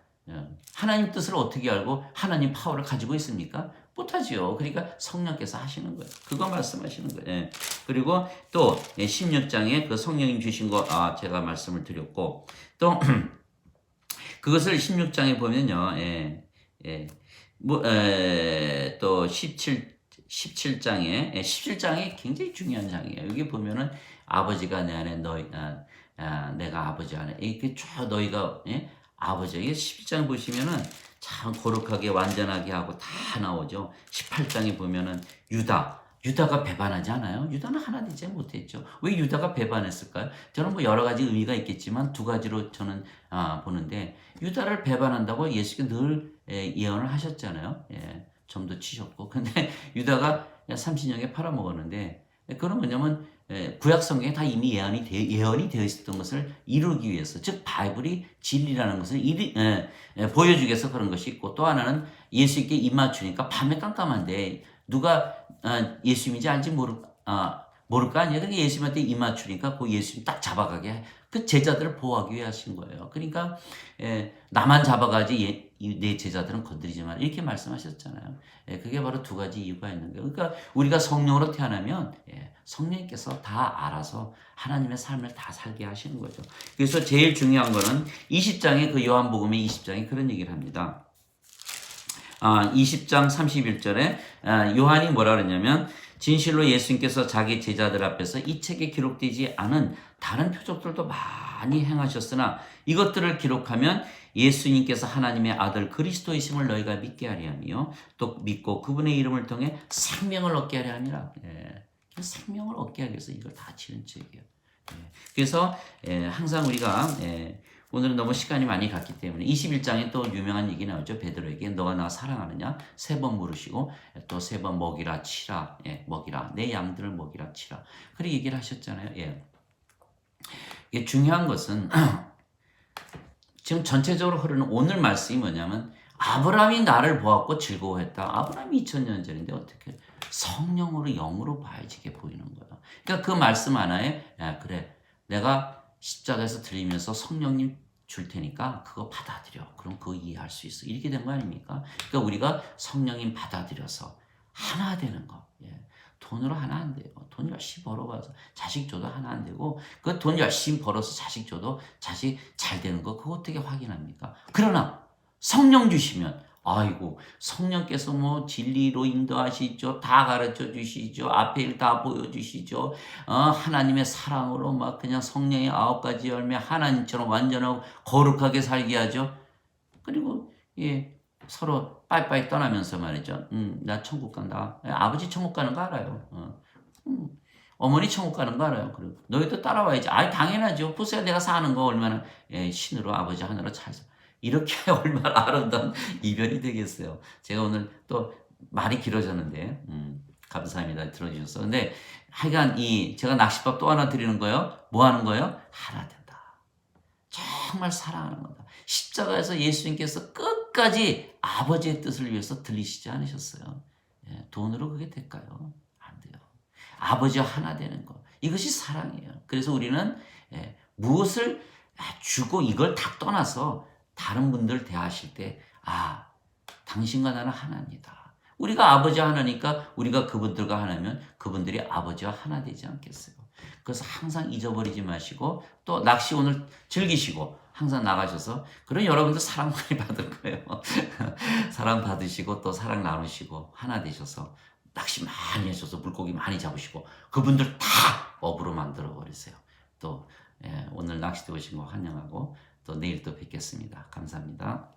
하나님 뜻을 어떻게 알고 하나님 파워를 가지고 있습니까? 못하지요. 그러니까 성령께서 하시는 거예요. 그거 말씀하시는 거예요. 그리고 또 16장에 그 성령님 주신 거 제가 말씀을 드렸고 또 그것을 16장에 보면요. 또 17장에 굉장히 중요한 장이에요. 여기 보면은 아버지가 내 안에 내가 아버지 안에 이렇게 쭉 너희가 아버지 이게 11장 보시면은 참 거룩하게 완전하게 하고 다 나오죠. 18장에 보면은 유다가 배반하지 않아요? 유다는 하나 되지 못했죠. 왜 유다가 배반했을까요? 저는 뭐 여러 가지 의미가 있겠지만 두 가지로 저는 보는데 유다를 배반한다고 예수께서 늘 예언을 하셨잖아요. 점도 치셨고 근데 유다가 30년에 팔아먹었는데 그건 뭐냐면 구약 성경에 다 이미 예언이 되어 있었던 것을 이루기 위해서 즉 바이블이 진리라는 것을 보여주기 위해서 그런 것이 있고 또 하나는 예수님께 입 맞추니까 밤에 깜깜한데 누가 예수님인지 알지 모를 거 아니에요. 그러니까 예수님한테 입 맞추니까 그 예수님 딱 잡아가게 그 제자들을 보호하기 위해 하신 거예요. 그러니까 나만 잡아가지 내 제자들은 건드리지 마라 이렇게 말씀하셨잖아요. 그게 바로 두 가지 이유가 있는 거예요. 그러니까 우리가 성령으로 태어나면 성령님께서 다 알아서 하나님의 삶을 다 살게 하시는 거죠. 그래서 제일 중요한 거는 20장에 그 요한복음의 20장에 그런 얘기를 합니다. 20장 31절에 요한이 뭐라 그러냐면 진실로 예수님께서 자기 제자들 앞에서 이 책에 기록되지 않은 다른 표적들도 많이 행하셨으나 이것들을 기록하면 예수님께서 하나님의 아들 그리스도이심을 너희가 믿게 하려 하며 또 믿고 그분의 이름을 통해 생명을 얻게 하려 함이라. 생명을 얻게 하기 위해서 이걸 다 지은 책이에요. 그래서 항상 우리가 오늘은 너무 시간이 많이 갔기 때문에 21장에 또 유명한 얘기 나오죠. 베드로에게 너가 나 사랑하느냐? 3번 물으시고 또 3번 먹이라 치라. 먹이라. 내 양들을 먹이라 치라. 그렇게 얘기를 하셨잖아요. 이게 중요한 것은 지금 전체적으로 흐르는 오늘 말씀이 뭐냐면 아브라함이 나를 보았고 즐거워했다. 아브라함이 2000년 전인데 어떻게 성령으로 영으로 봐야지 이게 보이는 거야. 그러니까 그 말씀 하나에 그래 내가 십자가에서 들리면서 성령님 줄 테니까 그거 받아들여. 그럼 그거 이해할 수 있어. 이렇게 된 거 아닙니까? 그러니까 우리가 성령님 받아들여서 하나 되는 거. 돈으로 하나 안 돼요. 돈 열심히 벌어봐서 자식 줘도 하나 안 되고 그 돈 열심히 벌어서 자식 줘도 자식 잘 되는 거 그거 어떻게 확인합니까? 그러나 성령 주시면 아이고 성령께서 뭐 진리로 인도하시죠. 다 가르쳐 주시죠. 앞에 일 다 보여주시죠. 하나님의 사랑으로 막 그냥 성령의 9가지 열매 하나님처럼 완전하고 거룩하게 살게 하죠. 그리고 서로 빠이빠이 떠나면서 말이죠. 나 천국 간다. 아버지 천국 가는 거 알아요. 어머니 천국 가는 거 알아요. 그리고 너희도 따라와야지. 당연하죠. 보세요. 내가 사는 거 얼마나 신으로 아버지 하나로 잘 이렇게 얼마나 아름다운 이별이 되겠어요. 제가 오늘 또 말이 길어졌는데 감사합니다. 들어주셔서. 근데 하여간 제가 낚시밥 또 하나 드리는 거예요. 뭐 하는 거예요? 하나 된다. 정말 사랑하는 거다. 십자가에서 예수님께서 끝까지 아버지의 뜻을 위해서 들리시지 않으셨어요. 돈으로 그게 될까요? 안 돼요. 아버지와 하나 되는 거. 이것이 사랑이에요. 그래서 우리는 무엇을 주고 이걸 다 떠나서 다른 분들 대하실 때 당신과 나는 하나입니다. 우리가 아버지 하나니까 우리가 그분들과 하나면 그분들이 아버지와 하나 되지 않겠어요. 그래서 항상 잊어버리지 마시고 또 낚시 오늘 즐기시고 항상 나가셔서 그런 여러분들 사랑 많이 받을 거예요. 사랑 받으시고 또 사랑 나누시고 하나 되셔서 낚시 많이 하셔서 물고기 많이 잡으시고 그분들 다 업으로 만들어 버렸어요. 또 오늘 낚시대 오신 거 환영하고 또 내일 또 뵙겠습니다. 감사합니다.